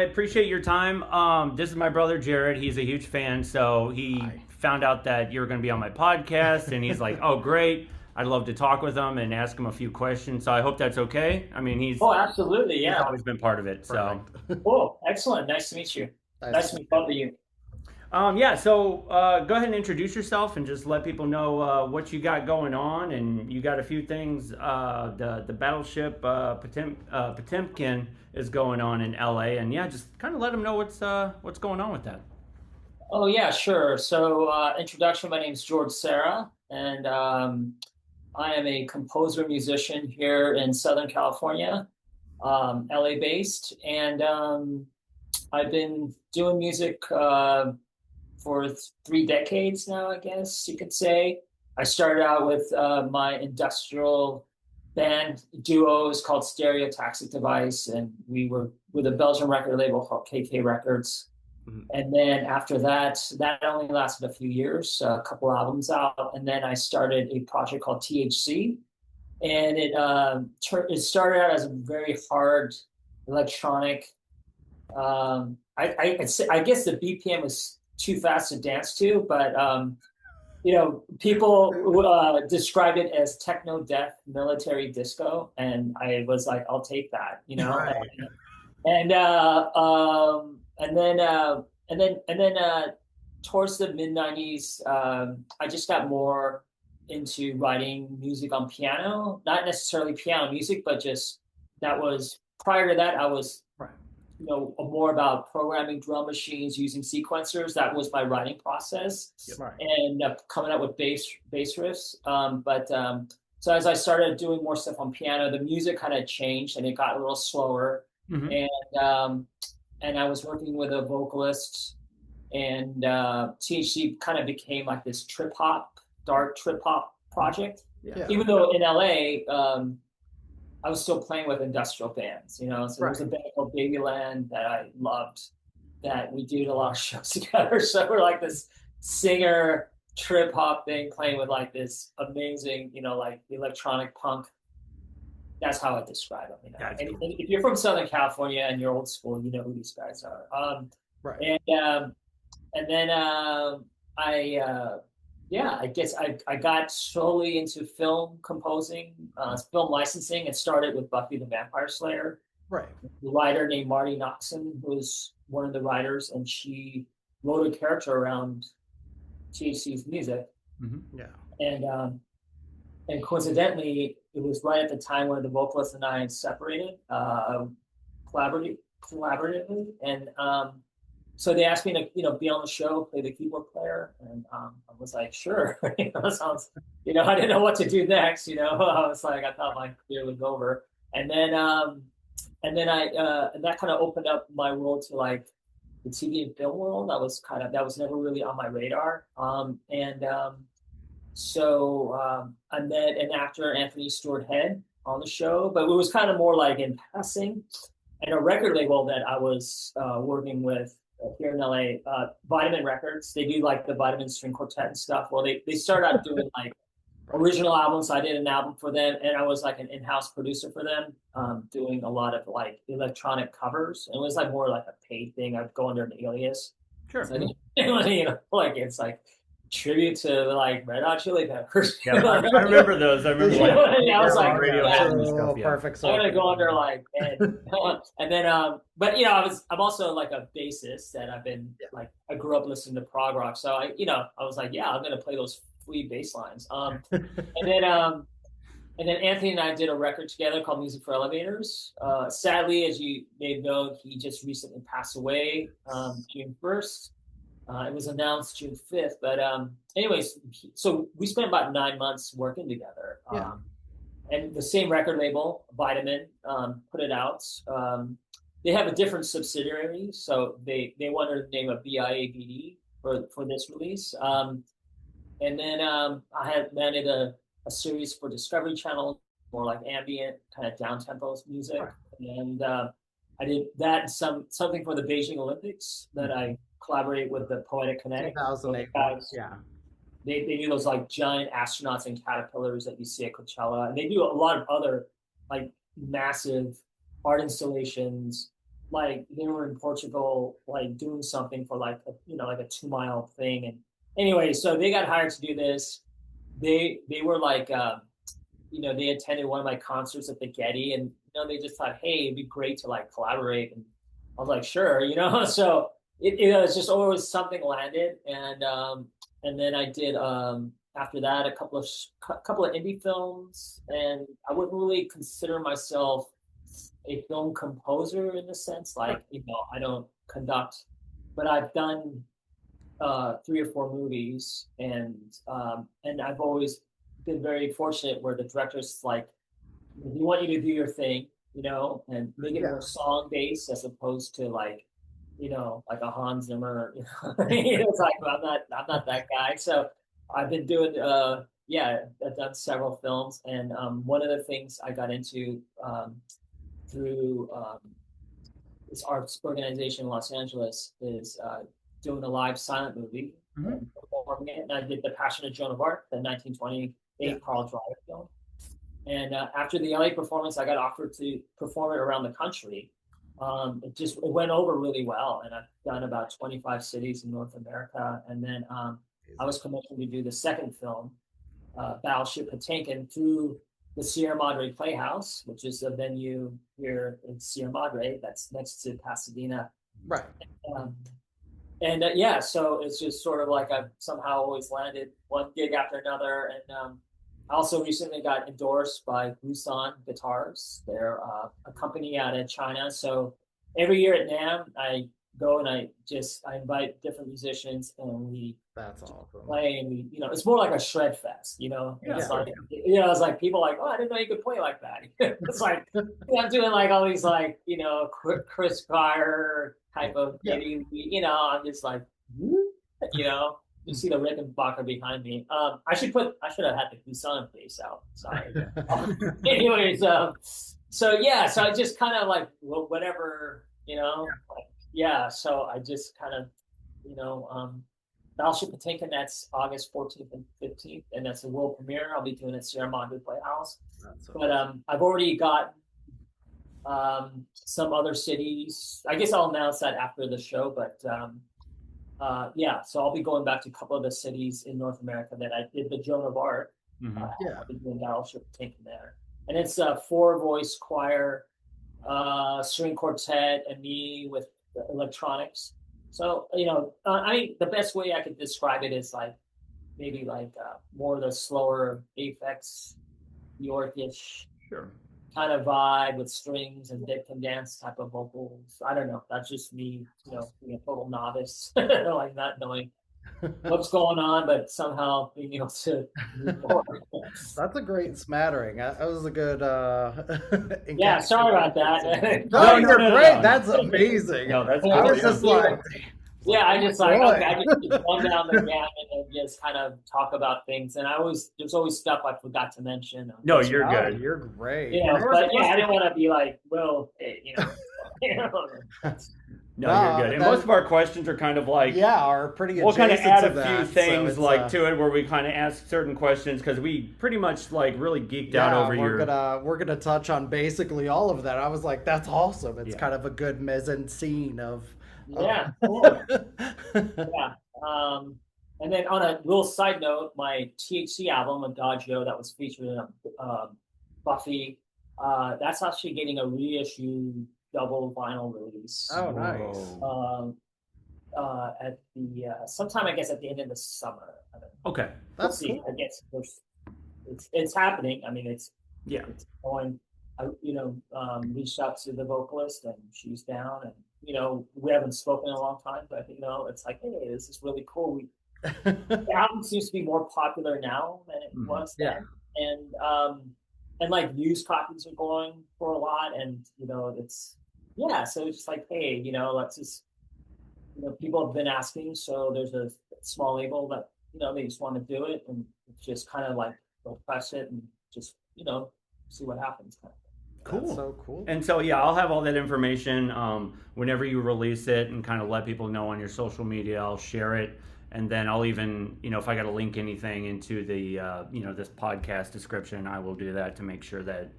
appreciate your time. This is my brother Jared. He's a huge fan, so he Hi. found out that you were going to be on my podcast, and he's like, "Oh, great! I'd love to talk with him and ask him a few questions." So I hope that's okay. I mean, Oh, absolutely. he's Yeah. always been part of it. So Perfect. Cool. Excellent. Nice to meet you. Nice Nice to to meet meet both of you. yeah. So go ahead and introduce yourself and just let people know what you got going on. And you got a few things. The battleship Potemkin is going on in LA, and yeah, just kind of let them know what's going on with that. Oh, yeah, sure. So, introduction, my name's George Sarah, and I am a composer musician here in Southern California, LA based. And I've been doing music for 3 decades now, I guess you could say. I started out with my industrial band duos called Stereotaxic Device, and we were with a Belgian record label called KK Records. Mhm. And then after that, that only lasted a few years, a couple albums out, and then I started a project called THC, and it started out as a very hard electronic. I guess the BPM was too fast to dance to, but people described it as techno death military disco, and I was like, I'll take that, Right. and and then towards the mid '90s, I just got more into writing music on piano, not necessarily piano music, but just that was prior to that, I was Right. more about programming drum machines using sequencers. That was my writing process, Right. and coming up with bass riffs. So as I started doing more stuff on piano, the music kind of changed and it got a little slower. Hmm. And I was working with a vocalist, and THC kind of became like this dark trip hop project. Yeah. Even though in LA, I was still playing with industrial bands, So there was a Right. band called Babyland that I loved, that we did a lot of shows together. So we're like this singer trip hop thing, playing with like this amazing, like electronic punk. That's how I describe them. That's And cool. if you're from Southern California and you're old school, you know who these guys are. Right. And then I guess I got slowly into film composing, film licensing. It started with Buffy the Vampire Slayer. Right. The writer named Marty Noxon, who was one of the writers, and she wrote a character around THC's music. Hmm. Yeah. And coincidentally, it was right at the time when the vocalist and I had separated, collaboratively, and so they asked me to, be on the show, play the keyboard player, and I was like, sure. Sounds, I didn't know what to do next. I was like, I thought my career was over, and then and that kind of opened up my world to like the TV and film world. That was never really on my radar. So I met an actor, Anthony Stewart Head, on the show, but it was kind of more like in passing. And a record label that I was working with here in LA, Vitamin Records. They do like the Vitamin String Quartet and stuff. Well, they started out doing like original albums. I did an album for them, and I was like an in-house producer for them, doing a lot of like electronic covers. And it was like more like a paid thing. I'd go under an alias. Sure. So, like it's like tribute to like Red Hot Chili Peppers. Yeah, I remember those. I remember like Yeah, I was like, radio yeah. and stuff. Yeah. Perfect. I'm gonna go under like, and then but I'm also like a bassist, and I've been like, I grew up listening to prog rock, so I was like, yeah, I'm gonna play those flea bass lines. And then Anthony and I did a record together called Music for Elevators. Sadly, as you may know, he just recently passed away, June 1st. It was announced June 5th, but anyways, so we spent about 9 months working together. Yeah. And the same record label, Vitamin, put it out. They have a different subsidiary, so they wanted to name a BIABD for this release. And then I had landed a series for Discovery Channel, more like ambient, kind of down-tempo music. Right. And I did that, something for the Beijing Olympics that I collaborate with the Poetic Kinetic. 2008. Guys. Yeah. They do those like giant astronauts and caterpillars that you see at Coachella, and they do a lot of other like massive art installations like they were in Portugal, like doing something for like like a 2 mile thing. And anyway, so they got hired to do this. They were like, they attended one of my concerts at the Getty, and they just thought, hey, it'd be great to like collaborate. And I was like, sure. So it was just always something landed, and then I did after that a couple of indie films, and I wouldn't really consider myself a film composer in the sense like I don't conduct, but I've done 3 or 4 movies, and I've always been very fortunate where the director's like, we want you to do your thing, and make it more song based as opposed to like, like a Hans Zimmer. It's like I'm not that guy. So I've been doing, I've done several films, and one of the things I got into through this arts organization in Los Angeles is doing a live silent movie and performing it. And I did The Passion of Joan of Arc, the 1928 Carl Dreyer film. And after the LA performance, I got offered to perform it around the country. It went over really well, and I've done about 25 cities in North America. And then I was commissioned to do the second film, Battleship Potemkin, through the Sierra Madre Playhouse, which is a venue here in Sierra Madre that's next to Pasadena. Right. Um, so it's just sort of like I've somehow always landed one gig after another. And I also recently got endorsed by Busan Guitars. They're a company out of China. So every year at NAMM, I go and I invite different musicians, and we That's awesome. play, and it's more like a shred fest, it's like people are like, oh, I didn't know you could play like that. It's like I'm doing like all these like Chris Fire type of I'm just like you see the Rickenbacker behind me. I should have had the Busan face out. Sorry. Anyways, so I just kind of like whatever, so I just kind of, Battleship Potemkin, that's August 14th and 15th, and that's the world premiere. I'll be doing it at Sierra Madre Playhouse. But I've already got some other cities. I guess I'll announce that after the show, but so I'll be going back to a couple of the cities in North America that I did the Joan of Arc. I'll be doing Battleship Potemkin there. And it's a 4-voice choir, string quartet, and me with electronics. So, the best way I could describe it is like maybe like more of the slower Aphex, Yorkish kind of vibe with strings and Dick Can Dance type of vocals. I don't know. That's just me, being a total novice, like not knowing what's going on, but somehow being able to move forward. That's a great smattering. That was a good yeah, sorry about that. No, you're great. That's amazing. No, that's I was just like, I just run down the gamut and just kind of talk about things. And there's always stuff I forgot to mention. No, you're good. You're great. But I didn't want to be like, well, No, you're good. And most of our questions are kind of like, are pretty. We'll kind of add a few that, things to it where we kind of ask certain questions because we pretty much like really geeked out over we're gonna touch on basically all of that. I was like, that's awesome. It's kind of a good mise-en-scene of. Cool. And then on a little side note, my THC album, Adagio, that was featured in Buffy, that's actually getting a reissue double vinyl release. Oh, nice. At the sometime I guess at the end of the summer. Okay, that's cool. I guess it's happening. I mean, it's going. I reached out to the vocalist, and she's down, and we haven't spoken in a long time, but it's like, hey, this is really cool. The album seems to be more popular now than it was then, and like used copies are going for a lot, and it's so it's just like, hey, let's just people have been asking, so there's a small label that they just want to do it, and it's just kind of like they'll press it and just see what happens. Cool. That's so cool. And so I'll have all that information whenever you release it, and kind of let people know on your social media. I'll share it, and then I'll even if I got to link anything into the this podcast description, I will do that to make sure that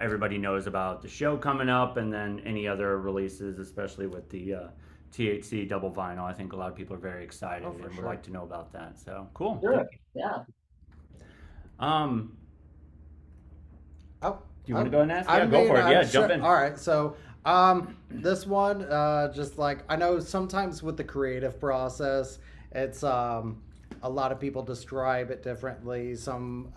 everybody knows about the show coming up, and then any other releases, especially with the THC double vinyl. I think a lot of people are very excited and would like to know about that. So cool. Sure. Yeah. Oh, do you want to go and ask? Yeah, go for it. Yeah, jump in. All right. So, this one, just like I know sometimes with the creative process, it's a lot of people describe it differently. Some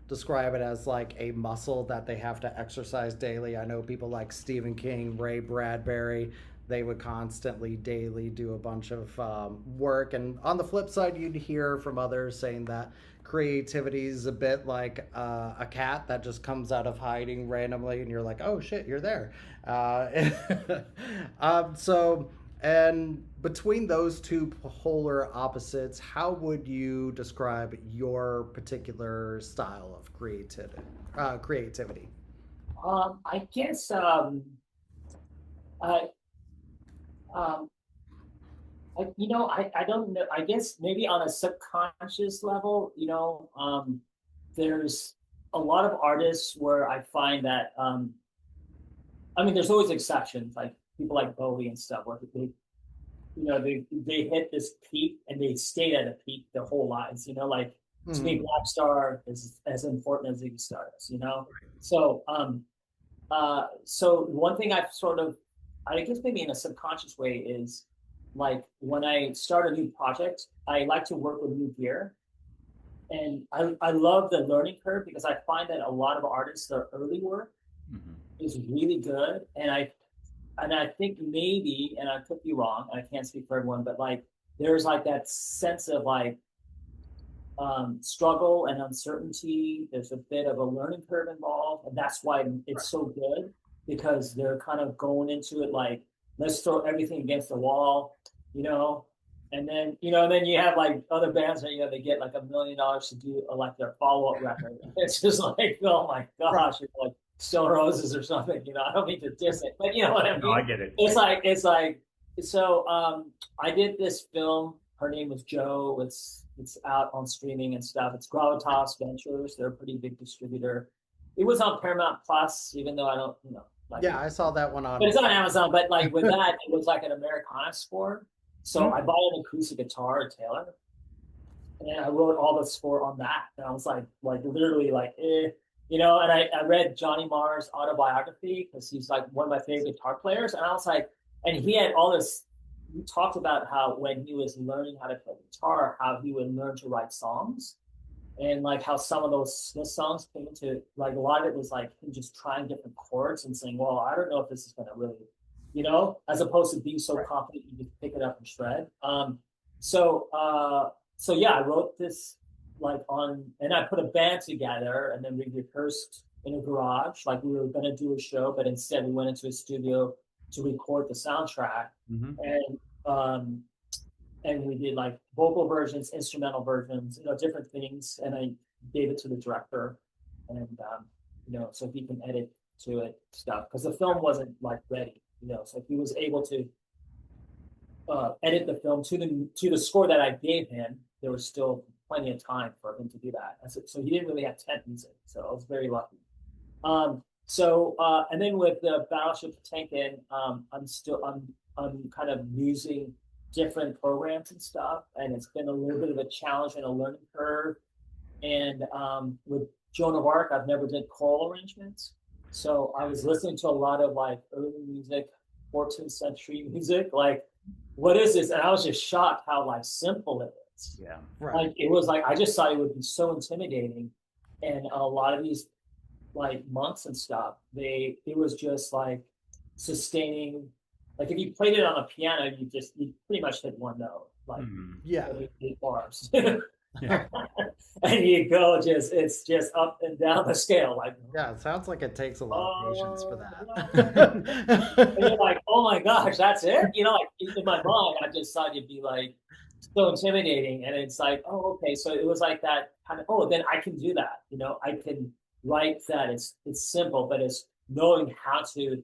describe it as like a muscle that they have to exercise daily. I know people like Stephen King, Ray Bradbury. They would constantly, daily do a bunch of work. And on the flip side, you'd hear from others saying that creativity is a bit like a cat that just comes out of hiding randomly, and you're like, oh shit, you're there. And between those two polar opposites, how would you describe your particular style of creativity? I guess I I don't know. I guess maybe on a subconscious level, there's a lot of artists where I find that, I mean, there's always exceptions, like people like Bowie and stuff, where they hit this peak and they stayed at a peak their whole lives, like to me, Black Star is as important as Ziggy Stardust, So, so one thing I've sort of, I guess maybe in a subconscious way is, like when I start a new project, I like to work with new gear. And I love the learning curve because I find that a lot of artists, their early work is really good. And I think maybe, and I could be wrong, I can't speak for everyone, but like there's like that sense of like struggle and uncertainty. There's a bit of a learning curve involved. And that's why it's so good, because they're kind of going into it like, let's throw everything against the wall, and then, and then you have like other bands that, they get like $1 million to do like their follow-up record. It's just like, oh my gosh, it's like Stone Roses or something, I don't mean to diss it, but you know what I mean? No, I get it. It's like, so I did this film. Her name was Joe. It's out on streaming and stuff. It's Gravitas Ventures. They're a pretty big distributor. It was on Paramount Plus, even though I don't, like, yeah, I saw that one on. But it's on Amazon. But like with that, it was like an Americana score. So I bought an acoustic guitar at Taylor, and I wrote all the score on that. And I was like literally like, and I read Johnny Marr's autobiography because he's like one of my favorite guitar players. And I was like, and he had all this. He talked about how when he was learning how to play guitar, how he would learn to write songs. And like how some of those Smith songs came into, like a lot of it was like him just trying different chords and saying, well, I don't know if this is going to really, as opposed to being so confident you just pick it up and shred. So yeah, I wrote this and I put a band together, and then we rehearsed in a garage, like we were going to do a show, but instead we went into a studio to record the soundtrack. And we did like vocal versions, instrumental versions, different things. And I gave it to the director, and so he can edit to it stuff, because the film wasn't like ready, so he was able to edit the film to the score that I gave him. There was still plenty of time for him to do that. So he didn't really have temp music. So I was very lucky. And then with the Battleship Potemkin, I'm kind of using different programs and stuff, and it's been a little bit of a challenge and a learning curve. And with Joan of Arc, I've never did choral arrangements, so I was listening to a lot of like early music, 14th century music, like what is this? And I was just shocked how like simple it is. Yeah, right. Like it was like I just thought it would be so intimidating, and a lot of these like monks and stuff, it was just like sustaining. Like if you played it on a piano, you pretty much hit one note, like 8 bars, and you go it's just up and down the scale. Like it sounds like it takes a lot of patience for that. And you're like, oh my gosh, that's it. Like in my mind, I just thought it'd be like so intimidating, and it's like, oh okay, so it was like that kind of, oh then I can do that. I can write that. It's simple, but it's knowing how to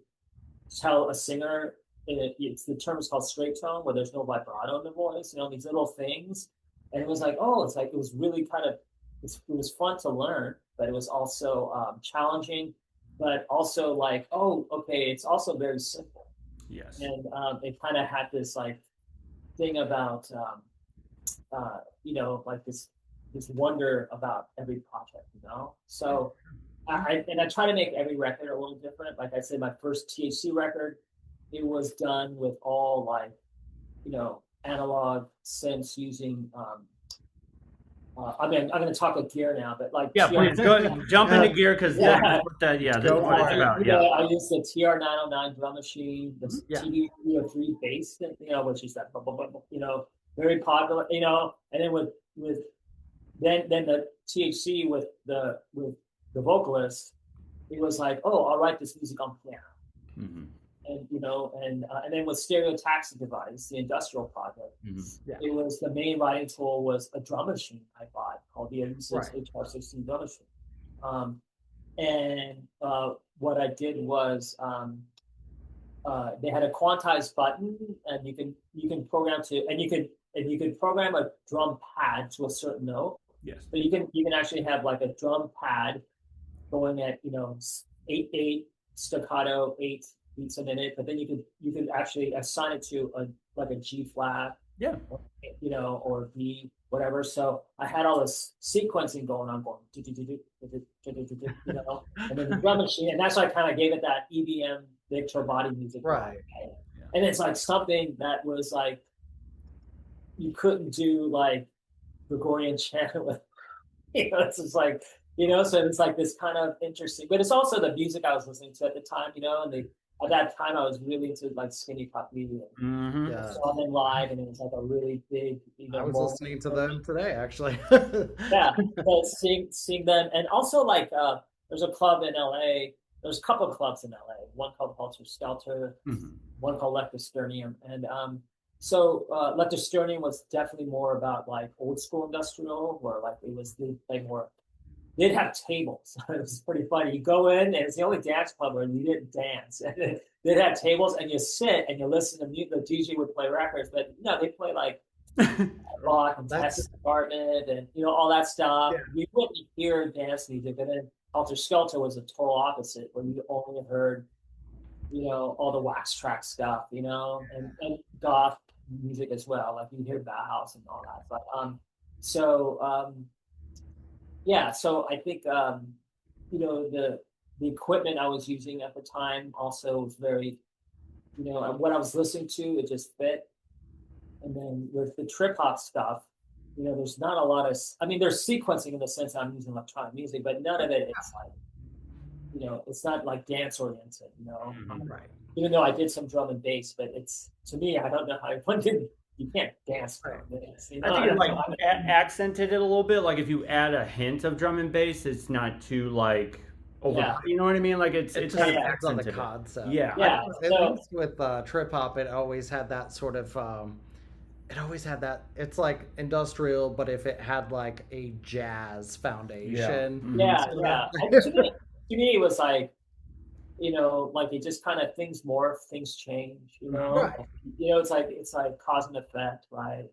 tell a singer. The term is called straight tone, where there's no vibrato in the voice, these little things. And it was like, it was really kind of, it was fun to learn, but it was also challenging. but also like, oh, okay, it's also very simple. Yes. And it kind of had this like thing about like this wonder about every project, So I try to make every record a little different. Like I said, my first THC record, it was done with all like analog synths using. I'm going to talk with gear now, but like yeah, please go jump into gear because Yeah. this is Go what it's for it. about. Yeah. I use the TR-909 drum machine, the Yeah. TD-303 bass, which is that, very popular, and then with then the THC with the vocalist, it was like, oh, I'll write this music on piano. Mm-hmm. And then with Stereo Taxi Device, the industrial project, it was the main writing tool was a drum machine I bought called the 86 HR16 drum machine. And what I did was they had a quantized button, and you can program to, and you could program a drum pad to a certain note. Yes. So you can actually have like a drum pad going at 8/8 staccato 8 beats a minute, but then you could actually assign it to a G flat, or B, whatever. So I had all this sequencing going on, and then the drum machine, and that's why I kind of gave it that EBM Victor body music, Right? And it's like something that was like you couldn't do like Gregorian chant with, it's just like. So it's like this kind of interesting, but it's also the music I was listening to at the time, and at that time I was really into like Skinny Puppy and saw them live, and it was like a really big, I was listening to them today, actually. Yeah, but seeing them, and also like there's a club in LA. There's a couple of clubs in LA. One called Helter Skelter, one called Lectosternium, and so Lectosternium was definitely more about like old school industrial, where like they played more. They'd have tables. It was pretty funny. You go in, and it's the only dance club where you didn't dance. They'd have tables, and you sit and you listen to music. The DJ would play records, but they play like rock and Test Department and all that stuff. Yeah. You wouldn't hear dance music, and then Helter Skelter was the total opposite, where you only heard all the wax track stuff, and goth music as well. Like you hear Bauhaus and all that. But so I think the equipment I was using at the time also was very, what I was listening to, it just fit. And then with the trip hop stuff, there's not a lot of, there's sequencing in the sense I'm using electronic music, but none of it is like, it's not like dance oriented, Right. Even though I did some drum and bass, but it's, to me, I don't know how one can. You can't dance for this. I think it like accented it a little bit. Like if you add a hint of drum and bass, it's not too like over. You know what I mean? Like it's kind of accented on the concept. Yeah. At least with trip hop, it always had that sort of. It always had that. It's like industrial, but if it had like a jazz foundation. Yeah. To me, it was like. Like it just kind of things morph, things change, Right. It's like cause and effect, right?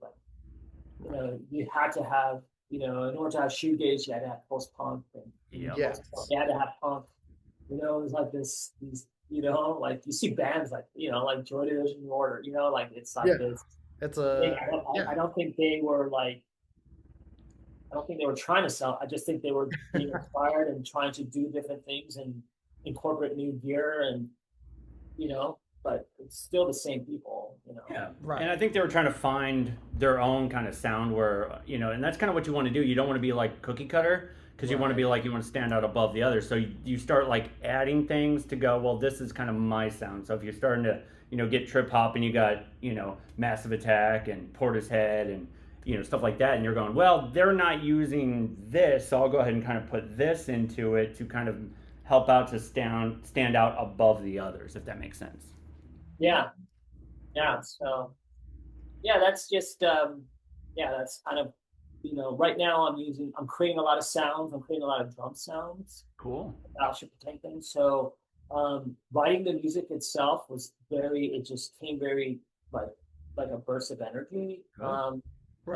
Like, you had to have, in order to have shoegaze, you had to have post-punk, and you had to have punk. It was like these, like you see bands like, like Joy Division Order, like it's like this. It's I don't think they were like. I don't think they were trying to sell. I just think they were being inspired and trying to do different things and incorporate new gear and but it's still the same people. Right. And I think they were trying to find their own kind of sound where and that's kind of what you want to do. You don't want to be like cookie cutter because you want to be like, you want to stand out above the others, so you start like adding things to go, well, this is kind of my sound. So if you're starting to get trip hop and you got Massive Attack and Portishead and stuff like that, and you're going, well, they're not using this, so I'll go ahead and kind of put this into it to kind of help out to stand out above the others, if that makes sense. Yeah. So, that's just, that's kind of, right now I'm creating a lot of sounds. I'm creating a lot of drum sounds. Cool. Battleship Potemkin. So, writing the music itself it just came very like a burst of energy. And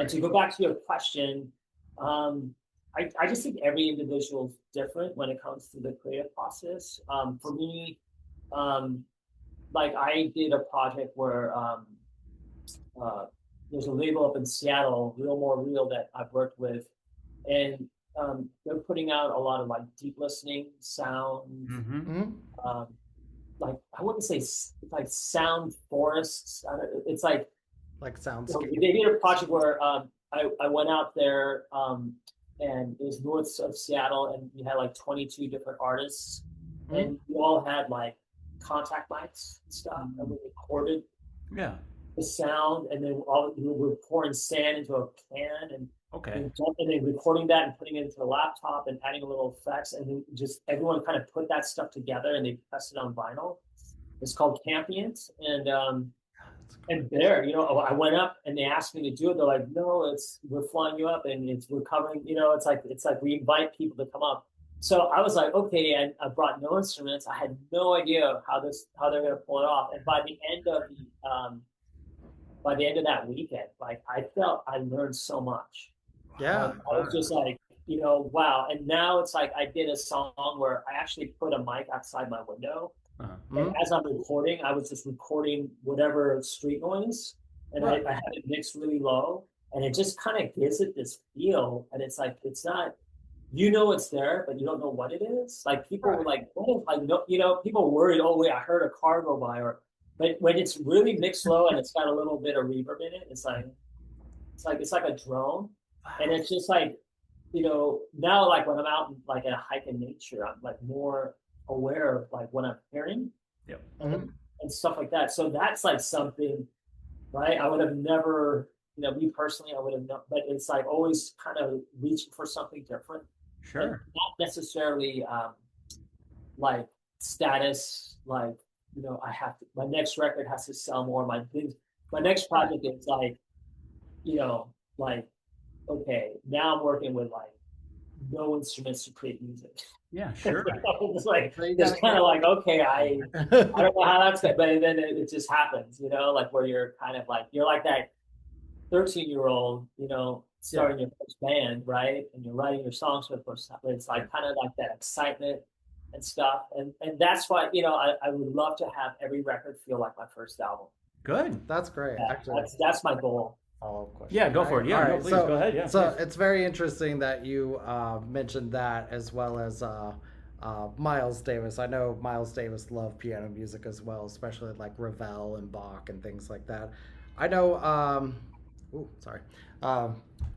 to go back to your question, I just think every individual is different when it comes to the creative process. For me, um, like I did a project where uh, there's a label up in Seattle, Real More Real, that I've worked with, and they're putting out a lot of like deep listening sound, Mm-hmm. Mm-hmm. um, like I wouldn't say like sound forests. It's like Like you know, soundscape. they did a project where I went out there and it was north of Seattle, and we had like 22 different artists, Mm-hmm. and we all had like contact mics and stuff, and we recorded Yeah. the sound, and then we were pouring sand into a can Okay. and then recording that and putting it into the laptop and adding a little effects, and then just everyone kind of put that stuff together and they pressed it on vinyl. It's called Campient, and there, you know, I went up and they asked me to do it. They're like, no, we're flying you up and we're covering, you know, it's like we invite people to come up. So I was like, okay, and I brought no instruments. I had no idea how they're gonna pull it off. And by the end of that weekend, like I felt I learned so much. Yeah. I was just like, you know, wow. And now it's like I did a song where I actually put a mic outside my window. Uh-huh. And as I'm recording, I was just recording whatever street noise, and Right. I had it mixed really low, and it just kind of gives it this feel. And it's like it's not, you know, it's there, but you don't know what it is. Like people were like, what is like, no, you know, people were worried. Oh wait, I heard a car go by, or but when it's really mixed low and it's got a little bit of reverb in it, it's like a drone, and it's just like, you know, now like when I'm out like at a hike in nature, I'm like more aware of like what I'm hearing Yep. and stuff like that. So that's like something, right? I would have never, you know, me personally, I would have not, but it's like always kind of reaching for something different, Sure. not necessarily like status, like, you know, my next record has to sell more. My next project is like, you know, like, okay, now I'm working with like no instruments to create music. Yeah, sure. It's like So you it's gotta- kind of like, okay, I don't know how that's going, but then it just happens, you know, like where you're kind of like you're like that 13-year-old, you know, starting your first band, right? And you're writing your songs for the first time. It's like kind of like that excitement and stuff, and that's why, you know, I would love to have every record feel like my first album. Good. That's great. Yeah, Actually, that's my goal. follow-up question. Yeah, go for it. Yeah, All no, right, please so, go ahead. Yeah. So please. it's very interesting that you mentioned that, as well as Miles Davis. I know Miles Davis loved piano music as well, especially like Ravel and Bach and things like that. I know. Ooh, sorry.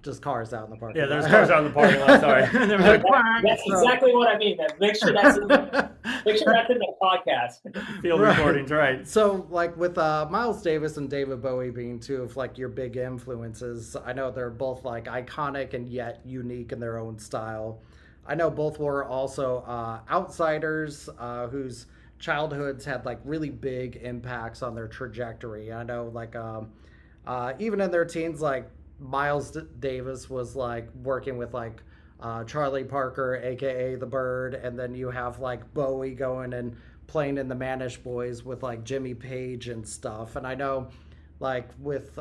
Just cars out in the parking Yeah, there's lot. cars out in the parking lot. Sorry. There was a quack. That's exactly what I mean, man. Make sure that's in the podcast. Field Right. recordings, right? So, like with Miles Davis and David Bowie being two of like your big influences, I know they're both like iconic and yet unique in their own style. I know both were also outsiders whose childhoods had like really big impacts on their trajectory. I know like even in their teens, like Miles Davis was like working with like Charlie Parker, aka the Bird, and then you have like Bowie going and playing in the Manish Boys with like Jimmy Page and stuff. And I know like with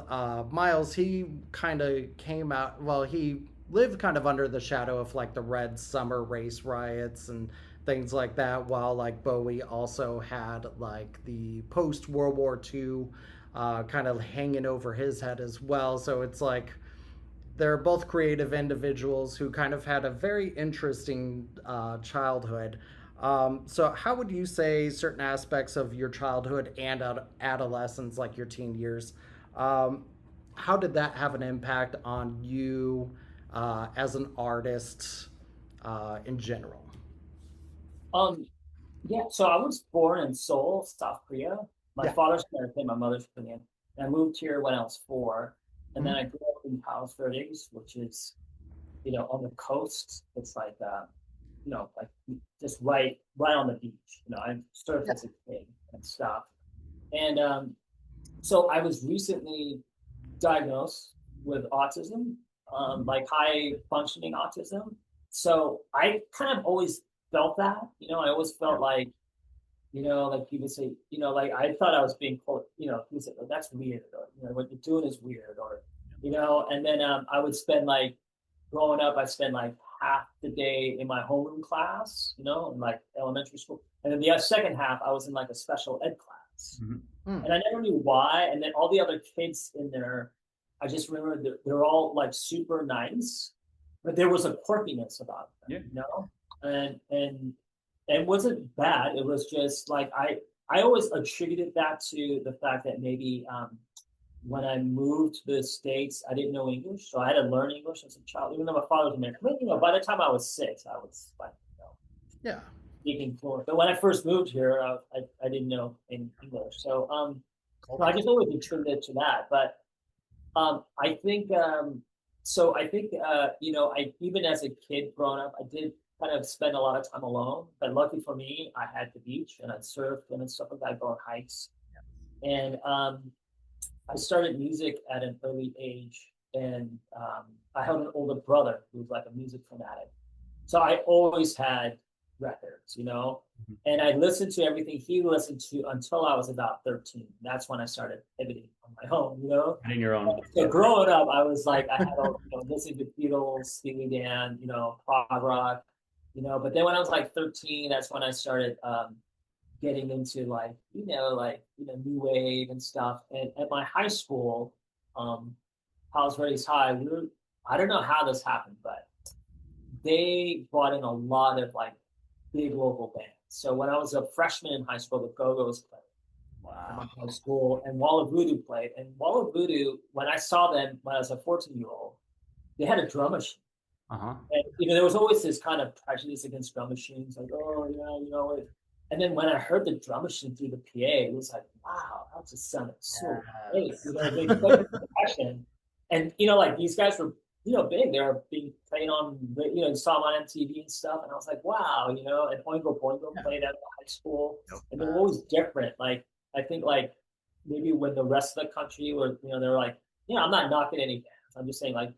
Miles, he kind of came out, well, he lived kind of under the shadow of like the Red Summer race riots and things like that, while like Bowie also had like the post World War II kind of hanging over his head as well. So it's like they're both creative individuals who kind of had a very interesting childhood. So how would you say certain aspects of your childhood and adolescence, like your teen years, how did that have an impact on you as an artist in general? Yeah, so I was born in Seoul, South Korea. My father's American, my mother's Korean. And I moved here when I was 4. And then I grew up in Palos Verdes, which is, you know, on the coast. It's like, you know, like just right on the beach. You know, I surfed as a kid and stuff. And so I was recently diagnosed with autism, like high functioning autism. So I kind of always felt that, you know, I always felt like, you know, like people say, you know, like I thought I was being quote, you know, people say, oh, that's weird, or, you know, what you're doing is weird, or, you know, and then I would spend like, growing up, I spent like half the day in my homeroom class, in like elementary school, and then the second half I was in like a special ed class, Mm-hmm. and I never knew why. And then all the other kids in there, I just remember they're all like super nice, but there was a quirkiness about them, and it wasn't bad. It was just like I always attributed that to the fact that maybe when I moved to the States, I didn't know English, so I had to learn English as a child. Even though my father was American, but, by the time I was 6, I was like, Yeah. speaking fluent. But when I first moved here, I didn't know any English, so I just always attributed to that. But I think so. I think I even as a kid growing up, I did kind of spend a lot of time alone. But lucky for me, I had the beach and I'd surfed and stuff like that. I'd go on hikes, and I started music at an early age, and I had an older brother who was like a music fanatic. So I always had records, and I listened to everything he listened to until I was about 13. That's when I started pivoting on my own, In your own. So growing up, I was like, I had all, listening to Beatles, Steely Dan, prog rock, but then when I was like 13, that's when I started getting into like new wave and stuff. And at my high school, Palos Verdes High, I don't know how this happened, but they brought in a lot of like big local bands. So when I was a freshman in high school, the Go-Go's played at my high school, and Walla Voodoo played. And Walla Voodoo, when I saw them when I was a 14-year-old, they had a drum machine. And there was always this kind of prejudice against drum machines, like, oh yeah, and then when I heard the drum machine through the PA, it was like, wow, that just sounded so great. They played the percussion. And, like these guys were, big. They were being played on, you saw them on MTV and stuff. And I was like, wow, and Oingo Boingo played at high school. And they were always different. Like, I think like maybe when the rest of the country were, they're like, I'm not knocking any bands. I'm just saying like,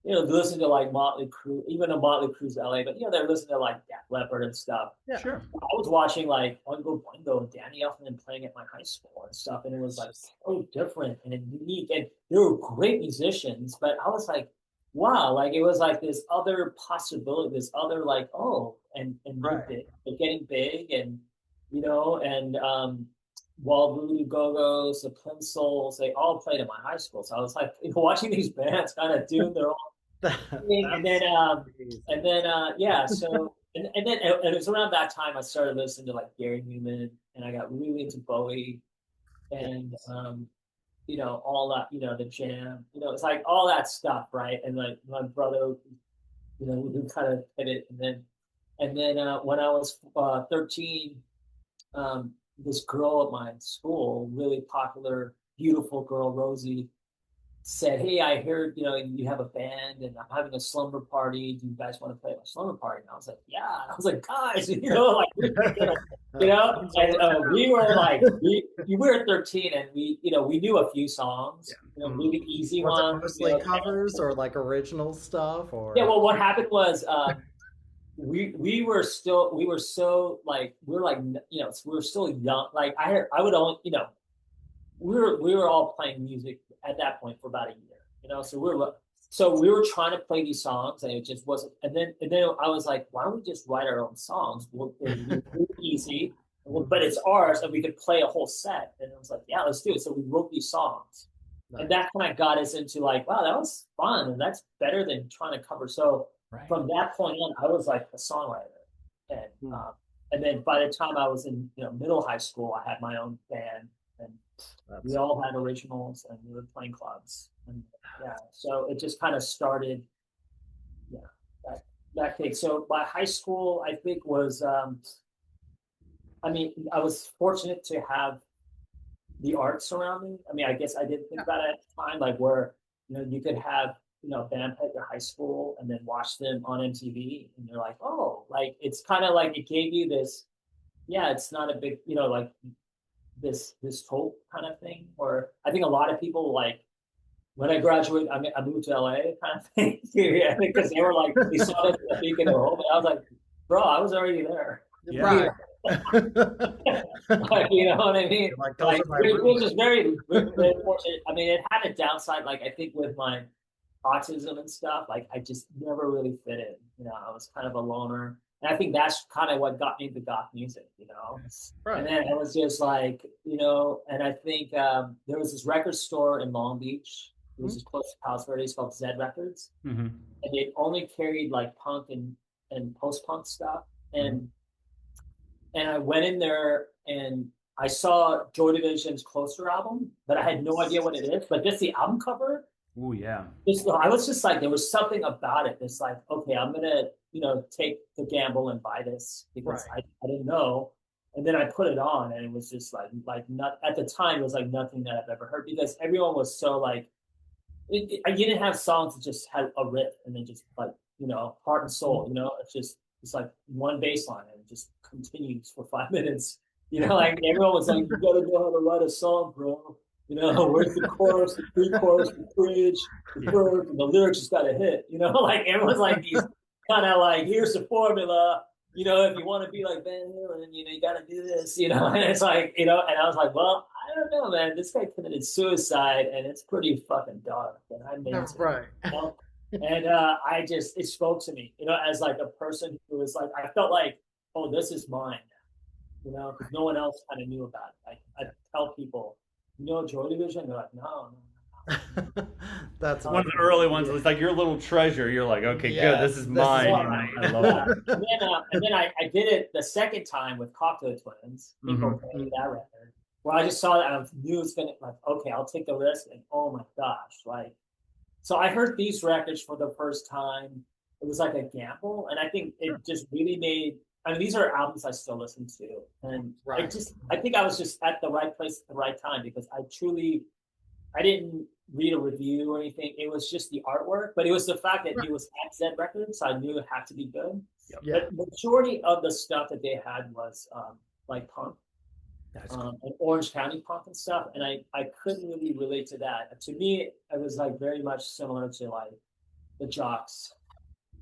listen to like Motley Crue, even though Motley Crue's LA, but they're listening to like Def Leppard and stuff. Yeah, sure. I was watching like Oingo Boingo and Danny Elfman playing at my high school and stuff, and it was like so different and unique, and they were great musicians. But I was like, wow, like it was like this other possibility, this other like and right. Big, they're getting big, and Wall Voodoo, Go-Go's, the Plimsolls, they all played at my high school. So I was like watching these bands kind of do their own. And then it was around that time I started listening to like Gary Newman, and I got really into Bowie, and all that, the Jam, it's like all that stuff, right? And like my brother, we kind of hit it, and then when I was 13, this girl at my school, really popular, beautiful girl, Rosie, said, hey, I heard, you have a band and I'm having a slumber party. Do you guys want to play at my slumber party? And I was like, yeah. And I was like, guys, and we were like, we were 13 and we knew a few songs, really easy ones. Mostly covers or like original stuff or? Yeah, well, what happened was, we were so like, we were still young. Like I would only, we were all playing music at that point for about a year, so we were trying to play these songs and it just wasn't. And then I was like, why don't we just write our own songs? It's easy, but it's ours and we could play a whole set. And I was like, yeah, let's do it. So we wrote these songs, and that kind of got us into like, wow, that was fun, and that's better than trying to cover. So from that point on, I was like a songwriter, and then by the time I was in middle high school, I had my own band, and we all had originals, and we were playing clubs, and so it just kind of started, that thing. So my high school, I think, was, I was fortunate to have the arts around me. I guess I didn't think about it at the time, like where you could have band at your high school and then watch them on MTV, and you're like, oh, like it's kind of like it gave you this, it's not a big, like this hope kind of thing. Or I think a lot of people, like when I graduated, I moved to LA kind of thing, because they were like, they saw this as a beacon of hope, and I was like, bro, I was already there. Right. Like, you know what I mean? Like, it was just very, very fortunate. It had a downside. Like I think with my autism and stuff, like I just never really fit in. You know, I was kind of a loner. And I think that's kind of what got me into goth music, you know. And Right. then it was just like, you know, and I think there was this record store in Long Beach. It was just close to Palos Verdes called Zed Records. Mm-hmm. And they only carried like punk and post-punk stuff. And I went in there and I saw Joy Division's Closer album, but I had no idea what it is. But just the album cover, Oh yeah. I was just like, there was something about it. It's like, okay, I'm gonna, you know, take the gamble and buy this because I didn't know. And then I put it on, and it was just like not at the time. It was like nothing that I've ever heard because everyone was so like, I didn't have songs that just had a riff and then just like, you know, heart and soul. You know, it's like one bass line and it just continues for 5 minutes. You know, like everyone was like, you gotta know how to write a song, bro. You know, where's the chorus, the pre-chorus, the bridge, the verse, and the lyrics just got to hit. You know, like everyone's like these kind of like, here's the formula. You know, if you want to be like Van Halen, you know, you got to do this. You know, and it's like, you know, and I was like, well, I don't know, man. This guy committed suicide, and it's pretty fucking dark. And I made it. Right. You know? And it spoke to me, you know, as like a person who was like, I felt like, oh, this is mine. You know, because no one else kind of knew about it. I tell people, you know, Joy Division? They're like, no. That's One of the early ones. It's like your little treasure. You're like, okay, good. This is mine. Mine. I love that. And then I did it the second time with Cocktail Twins. People played that record. Where I just saw that and I knew it's gonna like, okay, I'll take the risk. And oh my gosh, like, so I heard these records for the first time. It was like a gamble, and I think it just really made. I mean, these are albums I still listen to, and I think I was just at the right place at the right time because I didn't read a review or anything. It was just the artwork, but it was the fact that it was at Zed Records, so I knew it had to be good. But the majority of the stuff that they had was like punk, and Orange County punk and stuff, and I couldn't really relate to that. To me, it was like very much similar to like the Jocks.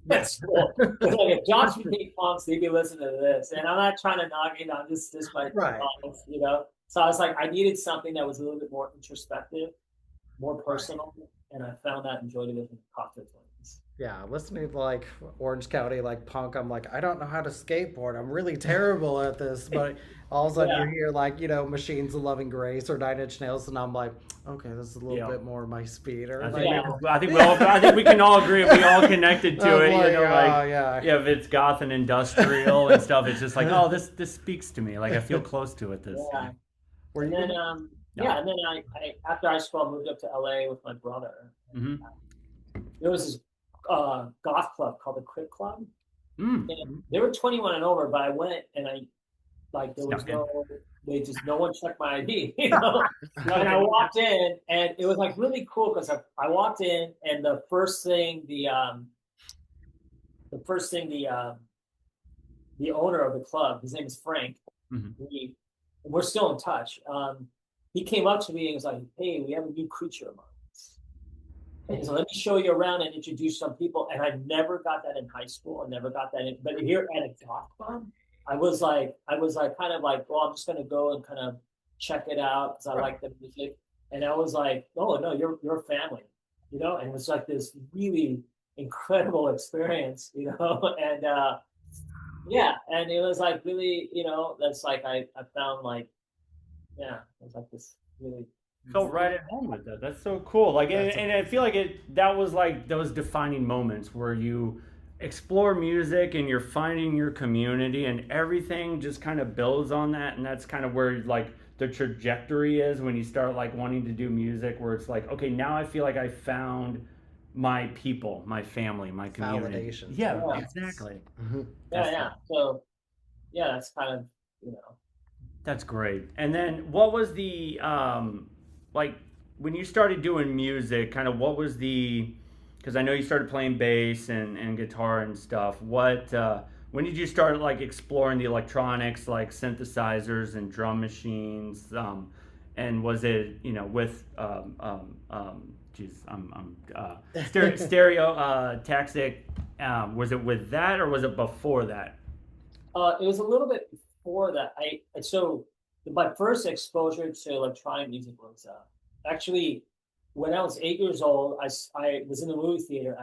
That's cool. Like if Josh became punks, they'd be listening to this. And I'm not trying to knock it on this might be honest, you know. So I was like, I needed something that was a little bit more introspective, more personal, and I found that in Joy Division Cocktail Twins. Yeah, listening to like Orange County, like punk, I'm like, I don't know how to skateboard. I'm really terrible at this. But all of a sudden you hear like, you know, Machines of Loving Grace or Nine Inch Nails, and I'm like, okay, this is a little bit more my speed. Or I think we can all agree. We all connected to it. You know, like if it's goth and industrial and stuff, it's just like, oh, this speaks to me. Like I feel close to it. And then I after high school I moved up to LA with my brother. There was this goth club called the Crit Club. And they were 21 and over, but I went and I like there was no one checked my ID, you know. And I walked in and it was like really cool because I walked in and the first thing the owner of the club, his name is Frank, we're still in touch. He came up to me and was like, hey, we have a new creature among us. And so let me show you around and introduce some people. And I never got that in high school. I never got that but here at a goth club, I was like kind of like, well, I'm just gonna go and kind of check it out because I like the music. And I was like, oh no, you're family, you know. And it was like this really incredible experience, you know. And and it was like really, you know, that's like I found like, it was like this really felt right at home with that. That's so cool. Like, and I feel like that was like those defining moments where you explore music and you're finding your community and everything just kind of builds on that. And that's kind of where like the trajectory is when you start like wanting to do music, where it's like, okay, now I feel like I found my people, my family, my community. Validation. Yeah, exactly. So that's kind of, you know. That's great. And then what was the like when you started doing music, kind of what was because I know you started playing bass and guitar and stuff. When did you start like exploring the electronics, like synthesizers and drum machines? And was it, you know, with stereo tactic? Was it with that or was it before that? It was a little bit before that. So my first exposure to electronic music was actually when I was 8 years old, I was in the movie theater.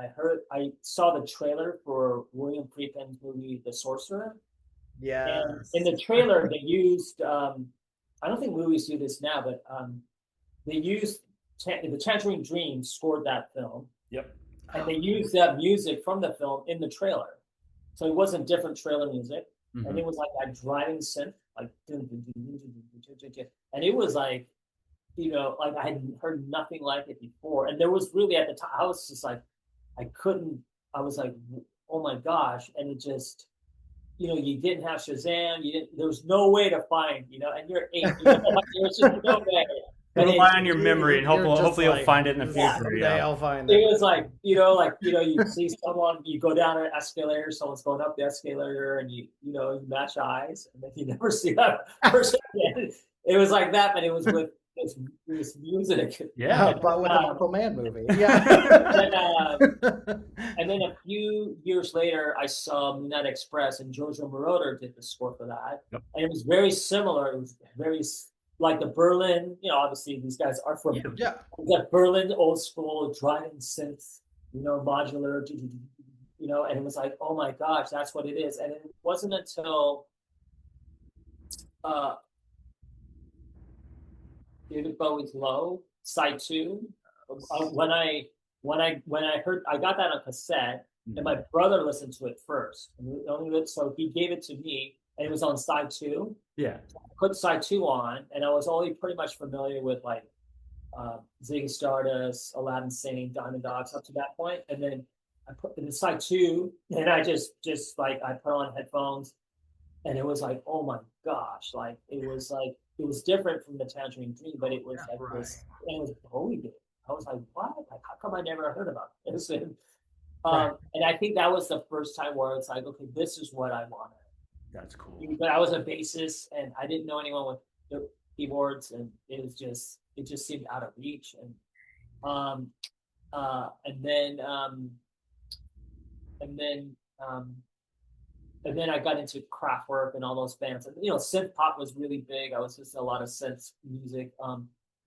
I saw the trailer for William Friedkin's movie, The Sorcerer. And in Yes. the trailer, they used, I don't think movies do this now, but they used the Tangerine Dream scored that film, Yep. and they used that music from the film in the trailer. So it wasn't different trailer music, and Mm-hmm. it was like that driving synth, like, and it was like, like I had heard nothing like it before. And there was really at the time, I was just like, I couldn't, I was like, oh my gosh. And it just, you didn't have Shazam, there was no way to find, and you're 8, there was just no way. You But rely on your memory, and You're just hopefully you'll like, find it in the yeah, future. someday Yeah. I'll find it it. was like, you see someone, you go down an escalator, someone's going up the escalator, and you match eyes, and then you never see that person again. It was like that, but it was with this music. Yeah. But with an Aquaman movie. And, Yeah. and then a few years later, I saw Midnight Express, and Giorgio Moroder did the score for that. Yep. And it was very similar. It was very like the Berlin, obviously these guys are from Yeah. that Berlin old school driving synth, modular, and it was like, oh my gosh, that's what it is. And it wasn't until uh, David Bowie's Low, Side 2, when I heard, I got that on cassette, and my brother listened to it first, so he gave it to me, and it was on Side 2. Yeah. Put Side 2 on, and I was only pretty much familiar with like Ziggy Stardust, Aladdin Sane, Diamond Dogs up to that point, and then I put in Side 2, and I just like I put on headphones, and it was like, oh my gosh, like it was different from the Tangerine Dream, but it was like right. this, and it was Bowie did. I was like, what? Like, how come I never heard about this? And I think that was the first time where it's like, okay, this is what I wanted. That's cool. But I was a bassist, and I didn't know anyone with the keyboards, and it just seemed out of reach. And and then I got into Kraftwerk and all those bands. And synth pop was really big. I was just a lot of synth music.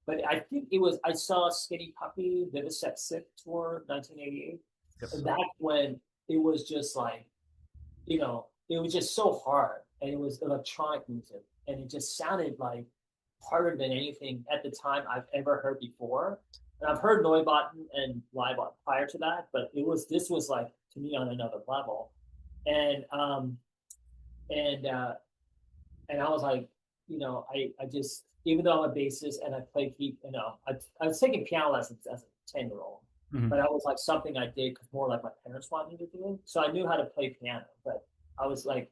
But I think I saw Skinny Puppy, Vivisect Sick tour, 1988. Yep. And that's when it was just like, it was just so hard, and it was electronic music, and it just sounded like harder than anything at the time I've ever heard before. And I've heard Neubauten and Leibot prior to that, but this was like, to me, on another level. And I was like, I just, even though I'm a bassist and I play I was taking piano lessons as a 10-year-old, but I was like something I did because more like my parents wanted me to do it. So I knew how to play piano, but I was like,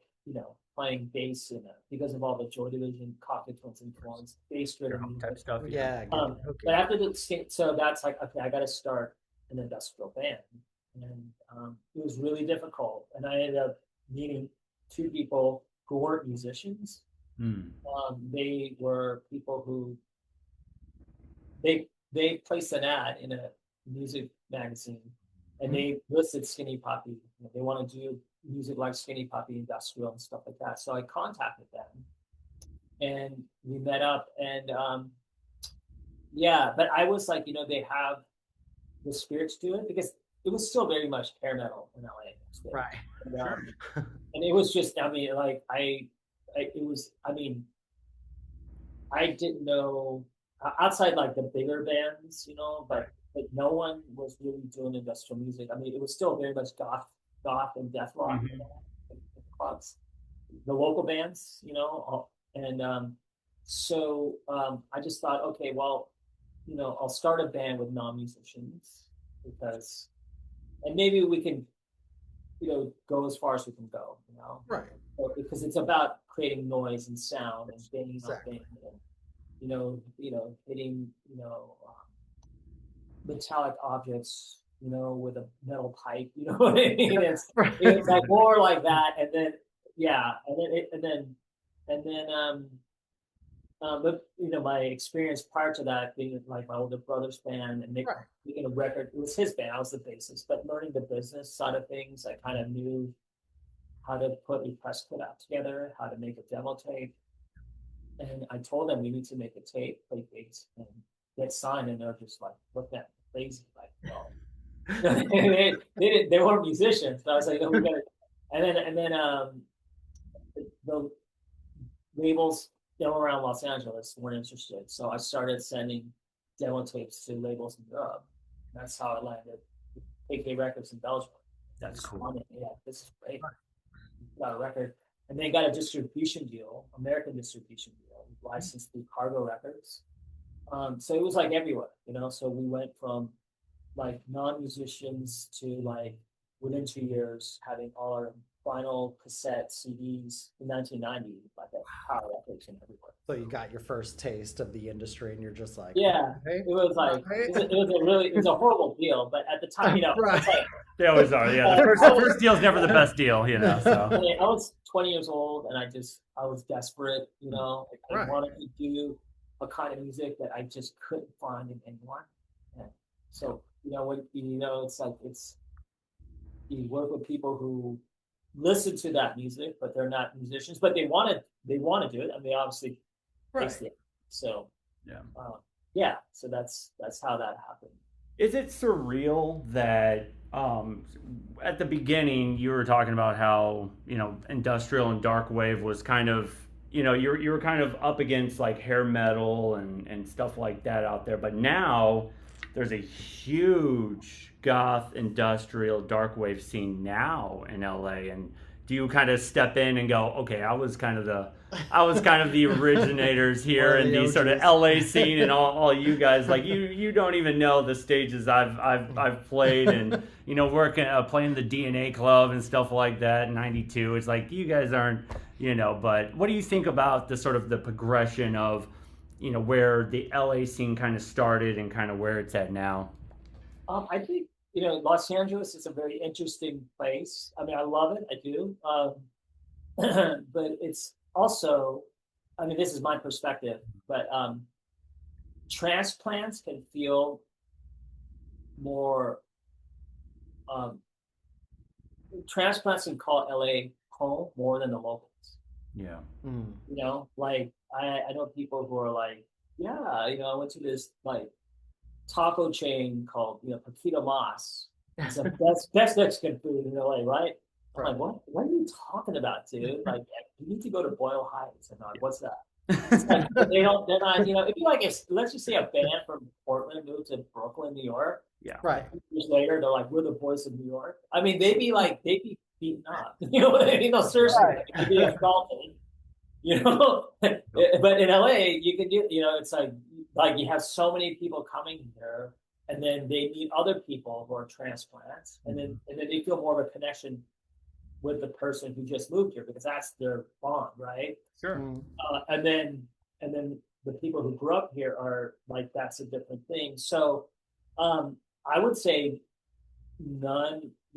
playing bass because of all the Joy Division, Cocteau Twins influence, bass driven type stuff. Yeah. Okay. But after so that's like, okay, I got to start an industrial band, and it was really difficult. And I ended up meeting two people who weren't musicians. They were people who they placed an ad in a music magazine, and they listed Skinny Puppy. They want to do music like Skinny Puppy, industrial and stuff like that. So I contacted them, and we met up, and but I was like, they have the spirit to do it, because it was still very much hair metal in LA. Right. And, and it was just, I mean, like I didn't know outside like the bigger bands, but no one was really doing industrial music. I mean, it was still very much goth and death rock clubs, the local bands, and so I just thought, okay, well, I'll start a band with non-musicians, and maybe we can, go as far as we can go, right? Because it's about creating noise and sound and banging exactly. up, hitting, metallic objects, with a metal pipe, you know what I mean? It's like more like that, and then but my experience prior to that, being like my older brother's band and making a record, it was his band, I was the bassist, but learning the business side of things, I kind of knew how to put a press kit out together, how to make a demo tape. And I told them we need to make a tape, play bass, and get signed, and they're just like, looked at me crazy, like, no. They weren't musicians. So I was like, no, we gotta. And then the labels that were around Los Angeles weren't interested. So I started sending demo tapes to labels in Europe. That's how I landed AK Records in Belgium. That's Just cool. wanted, yeah, this is great. Got a record. And then got a distribution deal, American distribution deal, licensed through Cargo Records. So it was like everywhere, you know. So we went from like non-musicians to like within 2 years having all our vinyl, cassette, CDs in 1990, like at Power Records and everywhere. So you got your first taste of the industry, and you're just like, Yeah, okay, it was like it was a horrible deal, but at the time, you know, right. it's like They always are. Yeah, the first deal's never the best deal, you know. So I was 20 years old, and I was desperate, you know. I Right. wanted to do a kind of music that I just couldn't find in anyone. And so, you know, when you know, it's like you work with people who listen to that music, but they're not musicians, but they want to do it, and they obviously taste it. So yeah. Yeah, so that's how that happened. Is it surreal that at the beginning you were talking about how, you know, industrial and dark wave was kind of, you know, you were kind of up against like hair metal and stuff like that out there, but now there's a huge goth industrial dark wave scene now in LA, and do you kind of step in and go, okay, I was kind of the originators here in the sort of LA scene, and all you guys, like you don't even know the stages I've played, and you know, working playing the DNA Club and stuff like that in '92. It's like you guys aren't, you know. But what do you think about the sort of the progression of, you know, where the LA scene kind of started and kind of where it's at now? I think, you know, Los Angeles is a very interesting place. I mean, I love it, I do. But it's also, I mean, this is my perspective, but transplants can feel more, um, transplants can call LA home more than the locals. Yeah. You know, like I know people who are like, yeah, you know, I went to this like taco chain called, you know, Paquito Mas. It's the best Mexican food in LA, right? I'm like, what are you talking about, dude? Like, you need to go to Boyle Heights. And I'm like, what's that? It's like, they're not, you know, it'd be like if, let's just say a band from Portland moved to Brooklyn, New York. Yeah. Right. Years later, they're like, we're the boys of New York. I mean, they'd be beaten up. You know what I mean? No, seriously, Right. they'd be assaulted. You know, but in LA, you can do, you know, it's like you have so many people coming here, and then they meet other people who are transplants, and then they feel more of a connection with the person who just moved here because that's their bond, right? Sure. And then the people who grew up here are like, that's a different thing. So I would say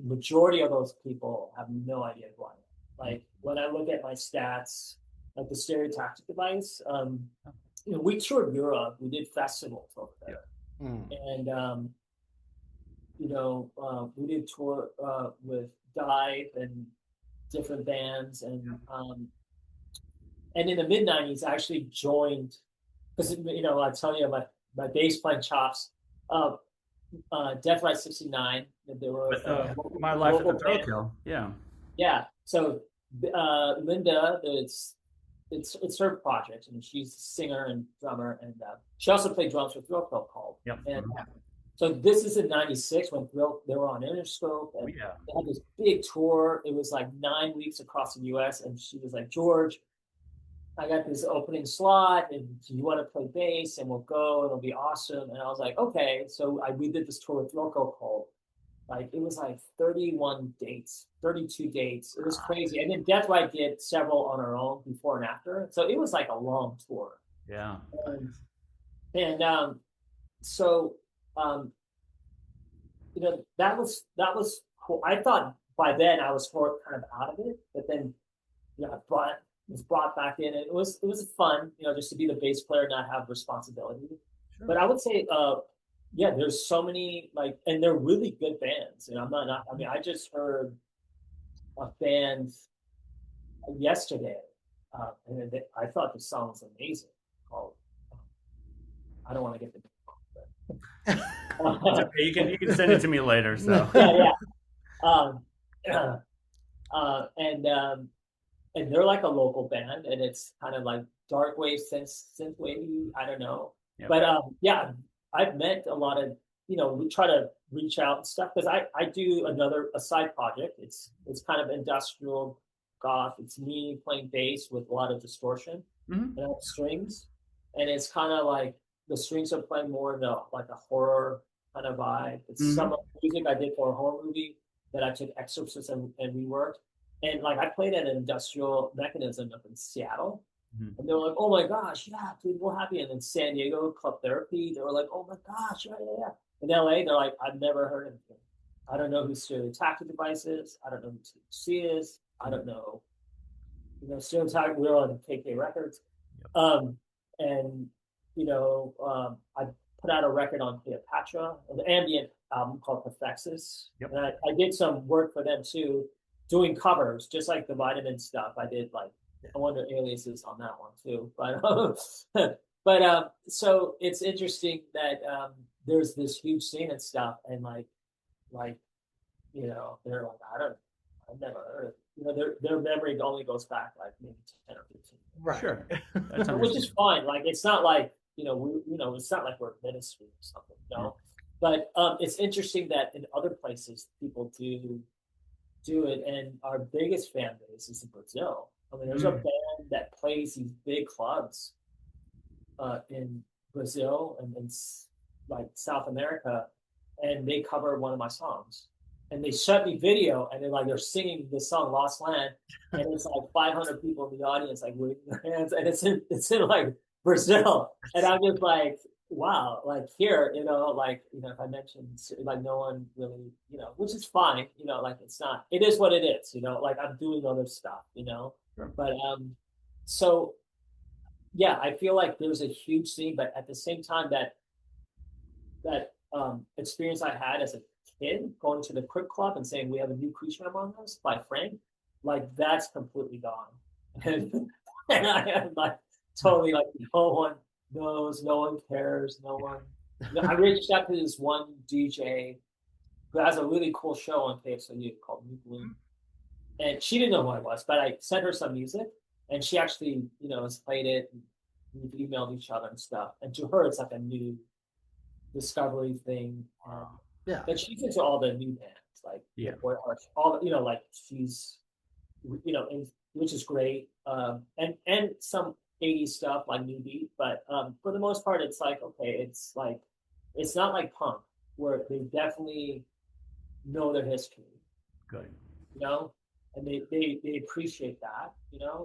majority of those people have no idea who I am. Like when I look at my stats, like the stereotactic device, you know, we toured Europe, we did festivals over there. And you know, we did tour with Dive and different bands, and in the mid '90s, I actually joined because, you know, I tell you my bass playing chops. Death Ride 69. They were With My Life at the Throat Kill. Yeah. Yeah. So Linda, it's her project, and she's a singer and drummer, and she also played drums for Thrill Kill Cult. Yep. And so this is in '96 when they were on Interscope, and they had this big tour. It was like 9 weeks across the U.S., and she was like, George, I got this opening slot, and do you want to play bass? And we'll go, and it'll be awesome. And I was like, okay. So we did this tour with Thrill Kill Cult. Like it was like 32 dates. It was crazy. And then Death Ride did several on her own before and after. So it was like a long tour. Yeah. So you know, that was cool. I thought by then I was kind of out of it, but then, you know, was brought back in, and it was fun, you know, just to be the bass player, not have responsibility. Sure. But I would say, yeah, there's so many, like, and they're really good bands. And I mean, I just heard a band yesterday, and I thought the song was amazing. Called, I don't want to get the It's okay. You can send it to me later. So Yeah, yeah. Um, and they're like a local band, and it's kind of like dark wave, synth wavy. I don't know, yep. but yeah, I've met a lot of we try to reach out and stuff because I do a side project. It's kind of industrial goth. It's me playing bass with a lot of distortion Hmm. and I have strings, and it's kind of like the strings are playing more of like a horror kind of vibe. It's some Hmm. of the music I did for a horror movie that I took excerpts and reworked. And like I played at an industrial mechanism up in Seattle. Hmm. And they were like, oh my gosh, yeah, dude, we're happy. And in San Diego, Club Therapy, they were like, oh my gosh, yeah, yeah, yeah. In LA, they're like, I've never heard of him. I don't know who Stereotactic Device is. I don't know who THC is. I don't know. Stereotactic, we're on KK Records. Yep. And, I put out a record on Cleopatra, an ambient album called Perfexis. Yep. And I did some work for them too, doing covers, just like the Vitamin stuff. I did like I wonder aliases on that one too. But so it's interesting that there's this huge scene and stuff, and like they're like I've never heard of. Their memory only goes back like maybe 10 or 15. Right. Sure. That's Which is fine. Like it's not like it's not like we're ministry or something. Yeah. But it's interesting that in other places people do it, and our biggest fan base is in Brazil. I mean, there's a band that plays these big clubs in Brazil and like South America, and they cover one of my songs. And they sent me video, and they're singing this song "Lost Land," and it's like 500 people in the audience like waving their hands, and it's in like Brazil, and I'm just like, wow, like here, if I mentioned like no one really, which is fine, like it's not, it is what it is, like I'm doing other stuff, Sure. but so yeah, I feel like there's a huge scene, but at the same time that experience I had as a kid going to the Crip Club and saying we have a new creature among us by Frank, like that's completely gone, and I am like totally like no one knows, no one cares, no one. I reached out to this one DJ who has a really cool show on KXLU called New Bloom, and she didn't know who I was, but I sent her some music, and she actually, has played it. And we've emailed each other and stuff, and to her, it's like a new discovery thing. Yeah. But she's into all the new bands, like all like she's, which is great. And some 80s stuff like New Beat, but for the most part, it's like okay, it's not like punk where they definitely know their history, Good. and they appreciate that,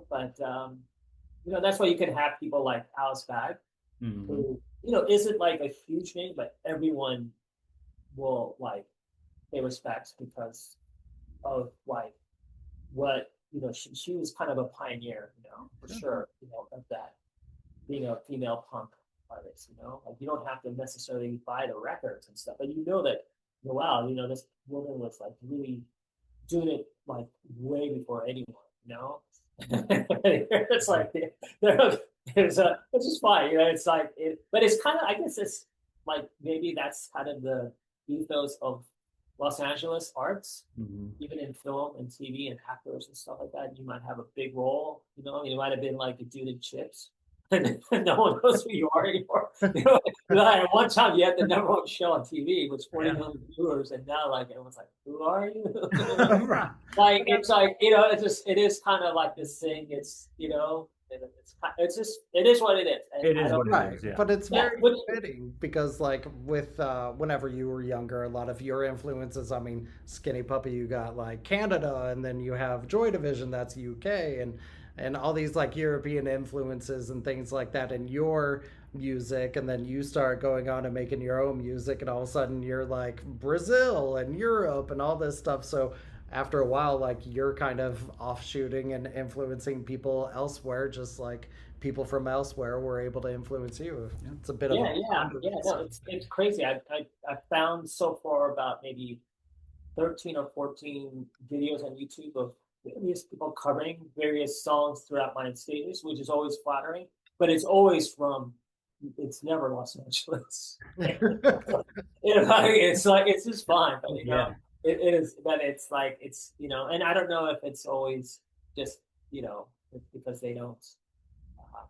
but that's why you can have people like Alice Bag, who isn't like a huge name, but everyone will like pay respects because of like what she was kind of a pioneer, for sure, of that being a female punk artist, like you don't have to necessarily buy the records and stuff, but that wow, this woman was like really doing it like way before anyone, it's like it's just fine, it's like but it's kind of, I guess it's like maybe that's kind of the ethos of Los Angeles arts, even in film and TV and actors and stuff like that. You might have a big role, you might have been like the dude in Chips, and no one knows who you are anymore. At one time you had the number one show on TV with 40 million viewers, and now like everyone's like, "Who are you?" Like it's like it is kind of like this thing. It's it's just it is what it is. And it is what it is. Yeah. But it's very fitting because like with whenever you were younger, a lot of your influences. I mean, Skinny Puppy, you got like Canada, and then you have Joy Division, that's UK, and all these like European influences and things like that in your music, and then you start going on and making your own music, and all of a sudden you're like Brazil and Europe and all this stuff. So after a while, like you're kind of offshooting and influencing people elsewhere, just like people from elsewhere were able to influence you. It's a bit of no, it's crazy. I found so far about maybe 13 or 14 videos on YouTube of various people covering various songs throughout my stages, which is always flattering, but it's always from it's never Los Angeles. It's like it's just fun, but Yeah. it is. But it's like it's and I don't know if it's always just because they don't. Uh,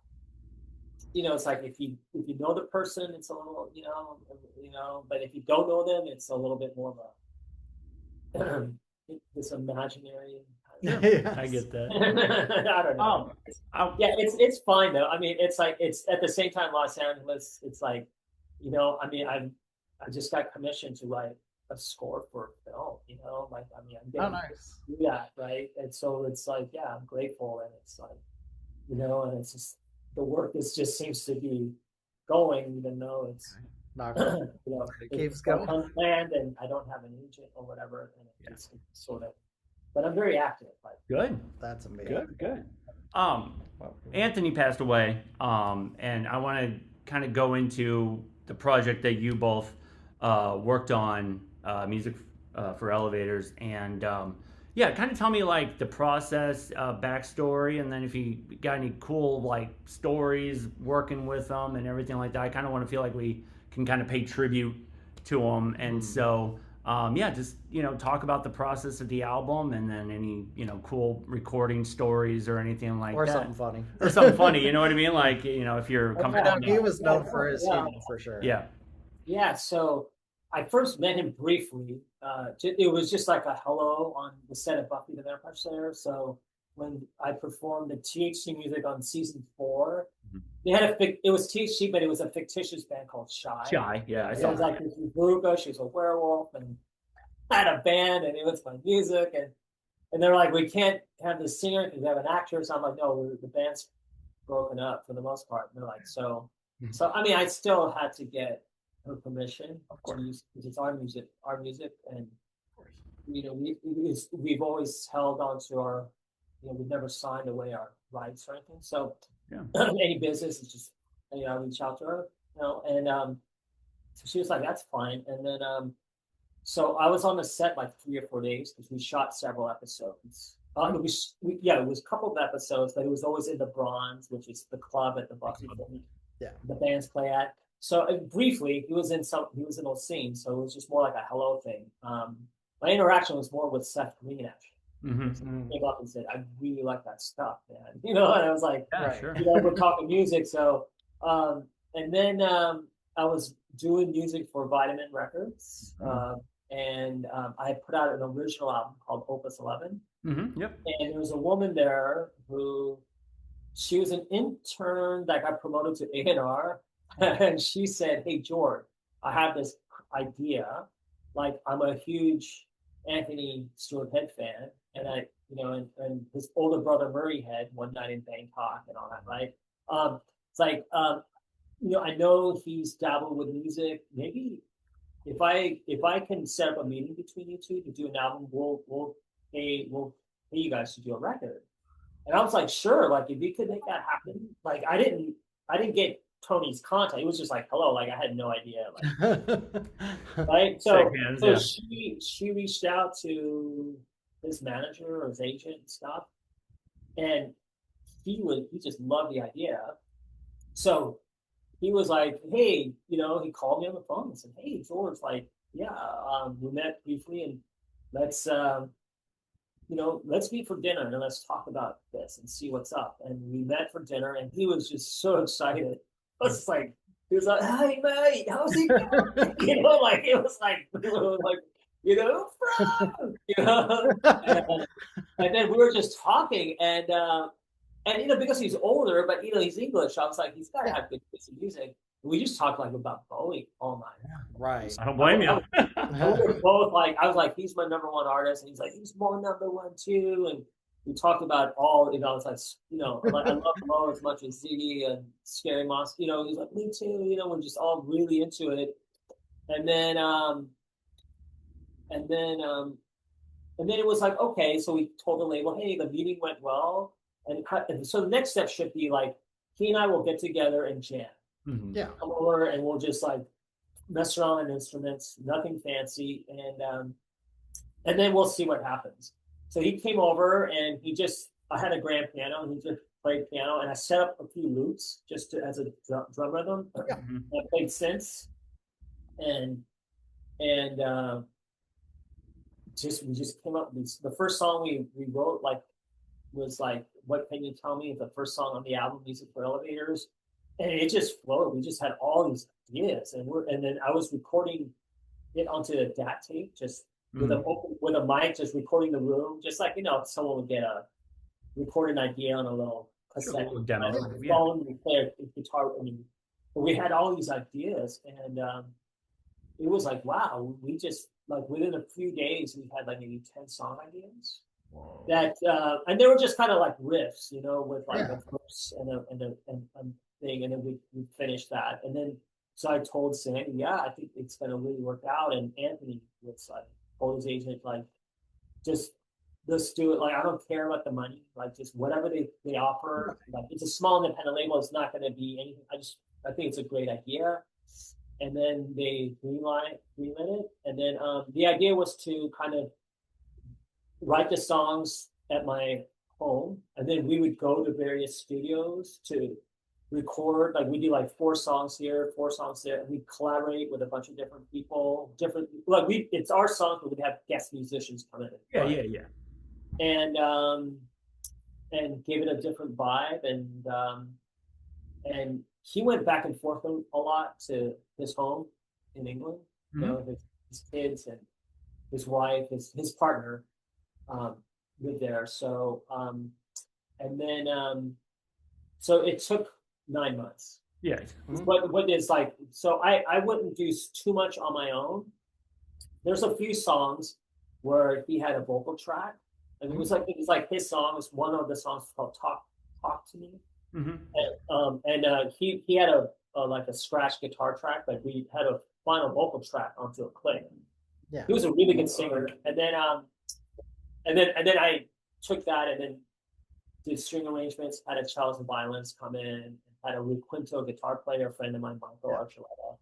it's like if you know the person, it's a little but if you don't know them, it's a little bit more of a this imaginary. Sure. I Yes. get that. I don't know. Um, I, Yeah, it's fine though. I mean, it's like it's at the same time Los Angeles. It's like, I mean, I just got commissioned to write a score for a film. Like I mean, I'm Oh, getting to nice. do that, right? And so it's like, yeah, I'm grateful, and it's like, and it's just the work is just seems to be going, even though it's Not good. It keeps it's going. unplanned, and I don't have an agent or whatever, and Yeah. it's sort of. But I'm very active, like. good. That's amazing. Good. Anthony passed away, and I want to kind of go into the project that you both worked on, music for elevators, and yeah, kind of tell me like the process, backstory, and then if you got any cool like stories working with them and everything like that. I kind of want to feel like we can kind of pay tribute to them, and so. Yeah, just talk about the process of the album, and then any cool recording stories or anything like Or that, something funny. or something funny. You know what I mean? Like if you're Oh, coming I know on, he was known for his yeah. humor, for sure. yeah, Yeah, so I first met him briefly. It was just like a hello on the set of Buffy the Vampire Slayer. So when I performed the THC music on season 4, they had it was THC, but it was a fictitious band called Shy, yeah, I It saw was that. like this Veruca, she was a werewolf, and I had a band, and it was my music, and they're like, we can't have the singer because we have an actor. So I'm like, no, the band's broken up for the most part. And they're like, so I mean, I still had to get her permission, of course, because it's our music, and we've always held on to our, we've never signed away our rights or anything. So Yeah. any business is just, I reach out to her, and so she was like, that's fine, and then so I was on the set like 3 or 4 days because we shot several episodes. It was a couple of episodes, but it was always in the Bronze, which is the club at the Buffy thing. Yeah. The bands play at. So briefly, he was in those scenes, so it was just more like a hello thing. My interaction was more with Seth Green actually. So he came up and said, "I really like that stuff, man." And I was like, Yeah, Right. sure. we're talking music. So, and then I was doing music for Vitamin Records, and I put out an original album called Opus 11. Yep. And there was a woman there she was an intern that got promoted to A&R, and she said, "Hey George, I have this idea. Like I'm a huge Anthony Stewart Head fan, and and his older brother Murray Head One Night in Bangkok and all that, right? It's like I know he's dabbled with music. Maybe if I can set up a meeting between you two to do an album, we'll pay you guys to do a record." And I was like, sure, like if you could make that happen. Like I didn't get Tony's contact. It was just like, hello, like I had no idea. Like right. So hands, so yeah. she reached out to his manager or his agent and stuff. And he just loved the idea. So he was like, hey, he called me on the phone and said, "Hey, George, like, yeah, we met briefly, and let's let's meet for dinner and let's talk about this and see what's up." And we met for dinner, and he was just so excited. I was like, he was like, "Hey, mate, how's it going?" Like it was like, from, and then we were just talking, and because he's older, but he's English, I was like, he's got to have good taste in music. And we just talked like about Bowie all night. Right. I don't blame you. We were both like, I was like, he's my number one artist, and he's like, he's more number one too. And we talked about all, it's like, I love Mo as much as Ziggy and Scary Monster. He's like, me too. We're just all really into it. And then it was like, okay, so we told the label, hey, the meeting went well, and so the next step should be like, he and I will get together and jam. Yeah. Come over and we'll just like mess around on instruments, nothing fancy, and then we'll see what happens. So he came over and I had a grand piano, and played piano, and I set up a few loops just to, as a drum rhythm. Yeah. I played synths, and and just we just came up with the first song we wrote like was like "What Can You Tell Me?" The first song on the album, Music for Elevators, and it just flowed. We just had all these ideas, and then I was recording it onto a DAT tape, just with a mic, just recording the room, just like someone would get a record an idea on a little Sure, a cassette, little demo. Yeah. phone, we play a guitar. I mean, but we had all these ideas, and it was like, wow, we just like within a few days we had like maybe 10 song ideas. Whoa. That and they were just kind of like riffs, with like Yeah. a verse and thing, and then we finished that, and then so I told Sandy, yeah, I think it's gonna really work out, and Anthony was like, told his agent like, just let's do it. Like I don't care about the money, like just whatever they offer. Like it's a small independent label, it's not gonna be anything. I think it's a great idea. And then they greenlit it, and then the idea was to kind of write the songs at my home, and then we would go to various studios to record. Like we do like 4 songs here, 4 songs there, and we collaborate with a bunch of different people, it's our songs, but we'd have guest musicians come in. Yeah, yeah, yeah. And gave it a different vibe, and he went back and forth a lot to his home in England, his kids and his wife, his partner, lived there. So and then so it took 9 months. Yeah. What is like, so I wouldn't do too much on my own. There's a few songs where he had a vocal track, and it was like his song was one of the songs called Talk to Me. And he had a like a scratch guitar track, but we had a final vocal track onto a click. Yeah. He was a really good singer. And then I took that and then did string arrangements, had a cellos and violins come in, had a requinto guitar player, a friend of mine, Michael Archuleta,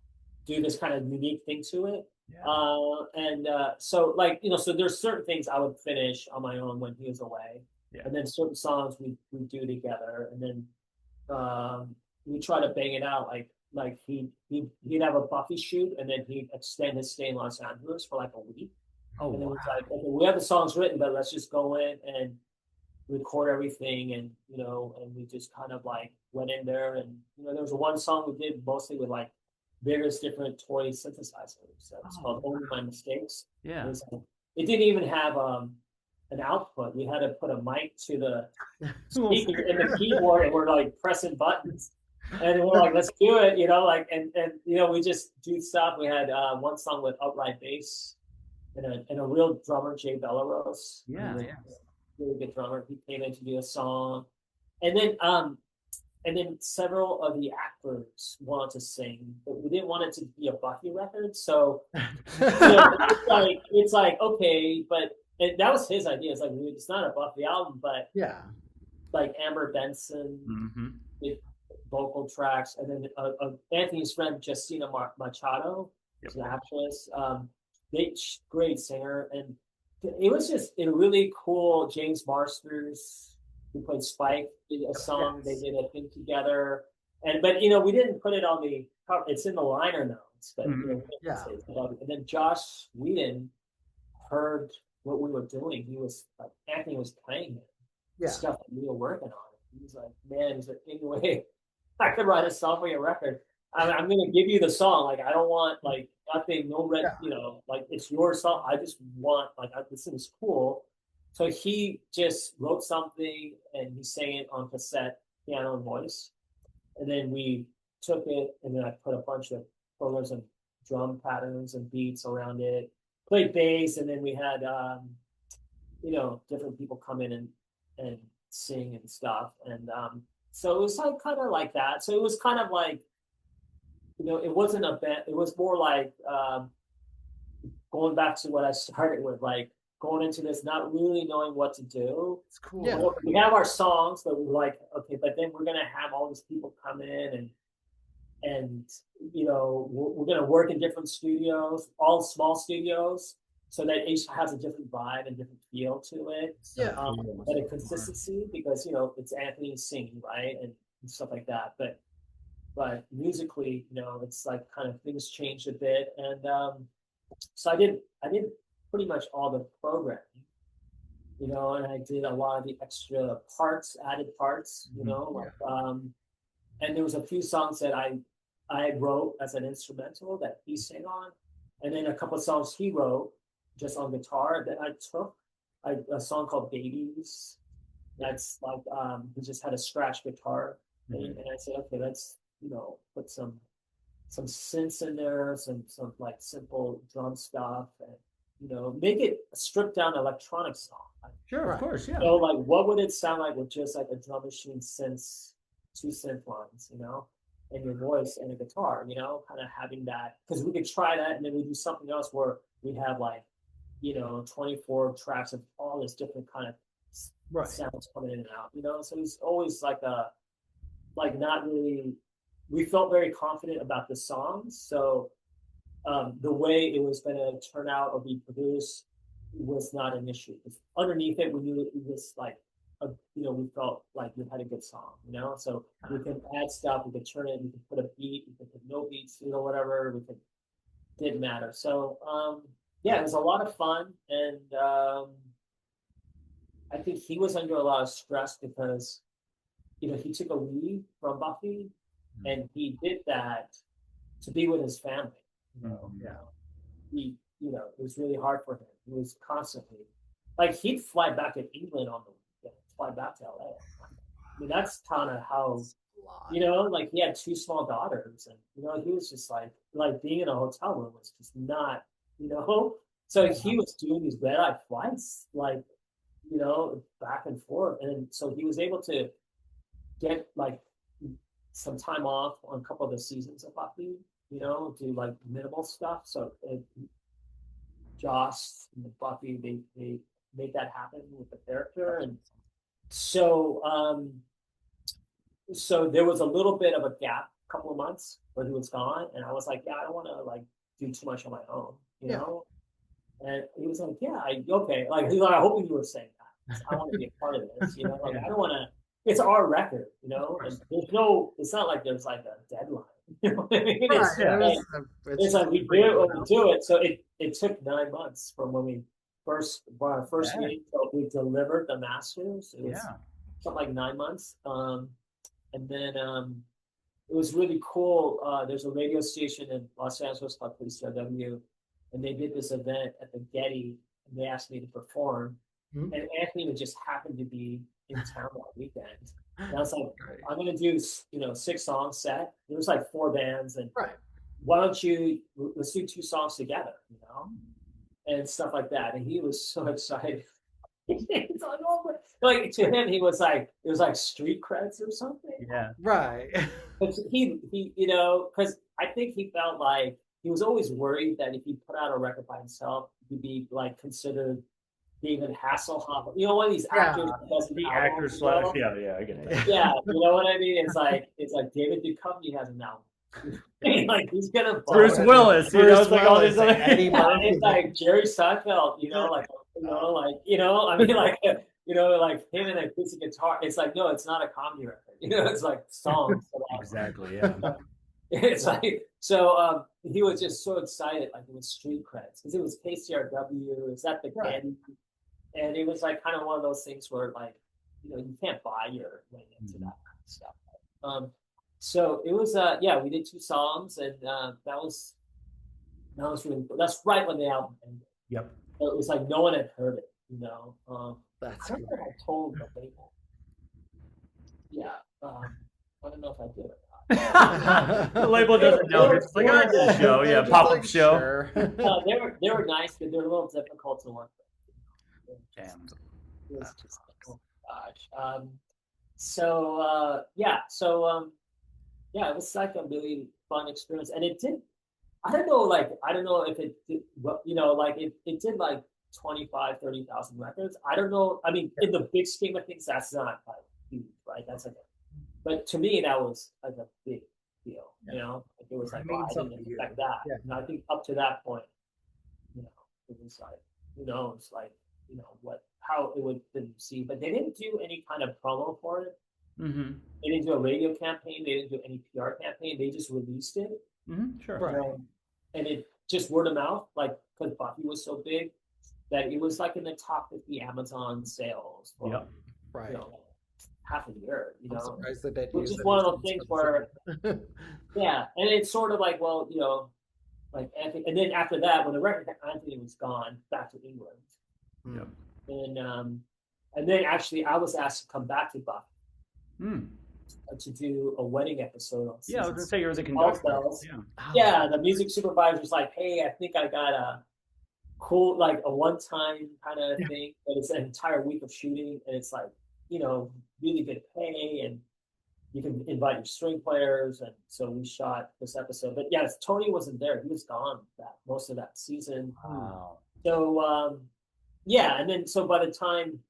do this kind of unique thing to it. Yeah. So like, so there's certain things I would finish on my own when he was away. Yeah. And then certain songs we do together, and then we try to bang it out. Like he'd have a Buffy shoot, and then he'd extend his stay in Los Angeles for like a week. Oh, and then it's like, okay, we have the songs written, but let's just go in and record everything, and and we just kind of like went in there, and there was one song we did mostly with like various different toy synthesizers. So it's called Only My Mistakes. Yeah. It didn't even have an output. We had to put a mic to the speaker and the keyboard, and we're like pressing buttons, and we're like, let's do it, and we just do stuff. We had one song with upright bass and a real drummer, Jay Bellaros. Yeah. Really good drummer. He came in to do a song, and then several of the actors wanted to sing, but we didn't want it to be a Buffy record. So it's like okay, but that was his idea. It's like it's not a Buffy album, but like Amber Benson did vocal tracks, and then Anthony's friend Justina Machado, an actress, great singer, and it was just a really cool. James Marsters, who played Spike, did a song. They did a thing together, but we didn't put it on the cover. It's in the liner notes, but and then Josh Whedon heard what we were doing. He was like, Anthony was playing it, stuff that we were working on. He was like, man, anyway, I could write a song for your record. I'm going to give you the song. Like, I don't want like nothing, no red, like it's your song. I just want this is cool. So he just wrote something and he sang it on cassette, piano and voice. And then we took it, and then I put a bunch of programs and drum patterns and beats around it, played bass, and then we had different people come in and sing and stuff. And so it was like kind of like that. So it was kind of like, it wasn't a band. It was more like going back to what I started with, like going into this not really knowing what to do. It's cool. Yeah. We have our songs that we're like, okay, but then we're gonna have all these people come in and we're gonna work in different studios, all small studios. so that each has a different vibe and different feel to it. Yeah. But a consistency because it's Anthony singing, right, and stuff like that. But musically, it's like kind of things changed a bit, and so I did pretty much all the programming, and I did a lot of the extra parts, added parts, and there was a few songs that I wrote as an instrumental that he sang on, and then a couple of songs he wrote just on guitar that I took. A song called Babies. That's like he just had a scratch guitar, and I said, okay, let's put some synths in there, some like simple drum stuff, and make it a stripped down electronic song. Sure, of course, yeah. So like, what would it sound like with just like a drum machine, synths, two synth lines, and your voice and a guitar, kind of having that, because we could try that and then we do something else where we have like 24 tracks of all this different kind of sounds coming in and out, so it's always like not really, we felt very confident about the songs, so the way it was going to turn out or be produced was not an issue. Underneath it, we knew it was like we felt like we had a good song, so we can add stuff, we could turn it, we could put a beat, we could put no beats, whatever, didn't matter. So it was a lot of fun, and I think he was under a lot of stress because he took a leave from Buffy, and he did that to be with his family. He it was really hard for him. He was constantly like he'd fly back to England on the weekend, fly back to LA. I mean, that's kind of how like he had two small daughters, and he was just like being in a hotel room was just not, so he was doing these red eye flights, like back and forth, and so he was able to get like some time off on a couple of the seasons of Buffy, do like minimal stuff. So Joss and Buffy, they made that happen with the character, and so so there was a little bit of a gap, a couple of months where he was gone, and I was like, yeah, I don't want to like do too much on my own, know. And he was like, yeah, okay, like he's like, I hope you were saying that. I want to be a part of this, like I don't want to. It's our record, and there's no. It's not like there's like a deadline. You know what I mean? It's like we do it when we do it. So it took 9 months from when we first meeting till we delivered the masters. It was something like 9 months. And then it was really cool. There's a radio station in Los Angeles called KCRW, and they did this event at the Getty, and they asked me to perform. And Anthony would just happen to be in town that weekend. And I was like, I'm going to do, 6 songs set. There was like 4 bands, and why don't let's do 2 songs together, and stuff like that. And he was so excited. It's like, oh, like to him, he was like, it was like street creds or something. Yeah. Right. But he, because I think he felt like he was always worried that if he put out a record by himself, he'd be like considered David Hasselhoff, one of these actors. The actor slash, I get it. Yeah, you know what I mean? It's like David Duchovny has an album. Like he's gonna Bruce Willis, it's like all these other. It's like Jerry Seinfeld, like I mean, like like him and a acoustic guitar. It's like no, it's not a comedy record. It's like songs. Exactly. Yeah. It's like so. He was just so excited, like it was street creds because it was KCRW. It was at the Getty. And it was like kind of one of those things where like, you can't buy your way into that kind of stuff. So it was, we did 2 songs, and that was really cool. That's right when the album ended. Yep. So it was like no one had heard it, That's I don't know if I told the label. Yeah. I don't know if I did or not. The label doesn't know. It's like, I did a show, pop-up show. Sure. They were nice, but they're a little difficult to work with. Damn. It was just, oh gosh. It was like a really fun experience, and it did. I don't know if it did. It did like 25,000-30,000 records. I don't know. I mean, in the big scheme of things, that's not like huge, right? That's like, but to me, that was like a big deal. Like it was like, I didn't expect that. Yeah. And I think up to that point, it was like, who knows, like, how it would be received. But they didn't do any kind of promo for it. Mm-hmm. They didn't do a radio campaign. They didn't do any PR campaign. They just released it. Mm-hmm. Sure. Right. And it just word of mouth, like, because Buffy was so big that it was like in the top 50 Amazon sales for Yep. Right. half a year, I'm surprised they didn't which use is one of those any things songs for where, yeah, and it's sort of like, well, like Anthony, and then after that, when the record Anthony was gone back to England, Yep. and then actually I was asked to come back to Buffy Mm. to do a wedding episode on Yeah, I was season gonna say you were the conductor. Yeah. Oh. Yeah, the music supervisor was like, hey, I think I got a cool, like a one-time kind of thing, but it's an entire week of shooting, and it's like, really good pay, and you can invite your string players, and so we shot this episode. But yeah, Tony wasn't there; he was gone most of that season. Wow. So yeah, and then so by the time,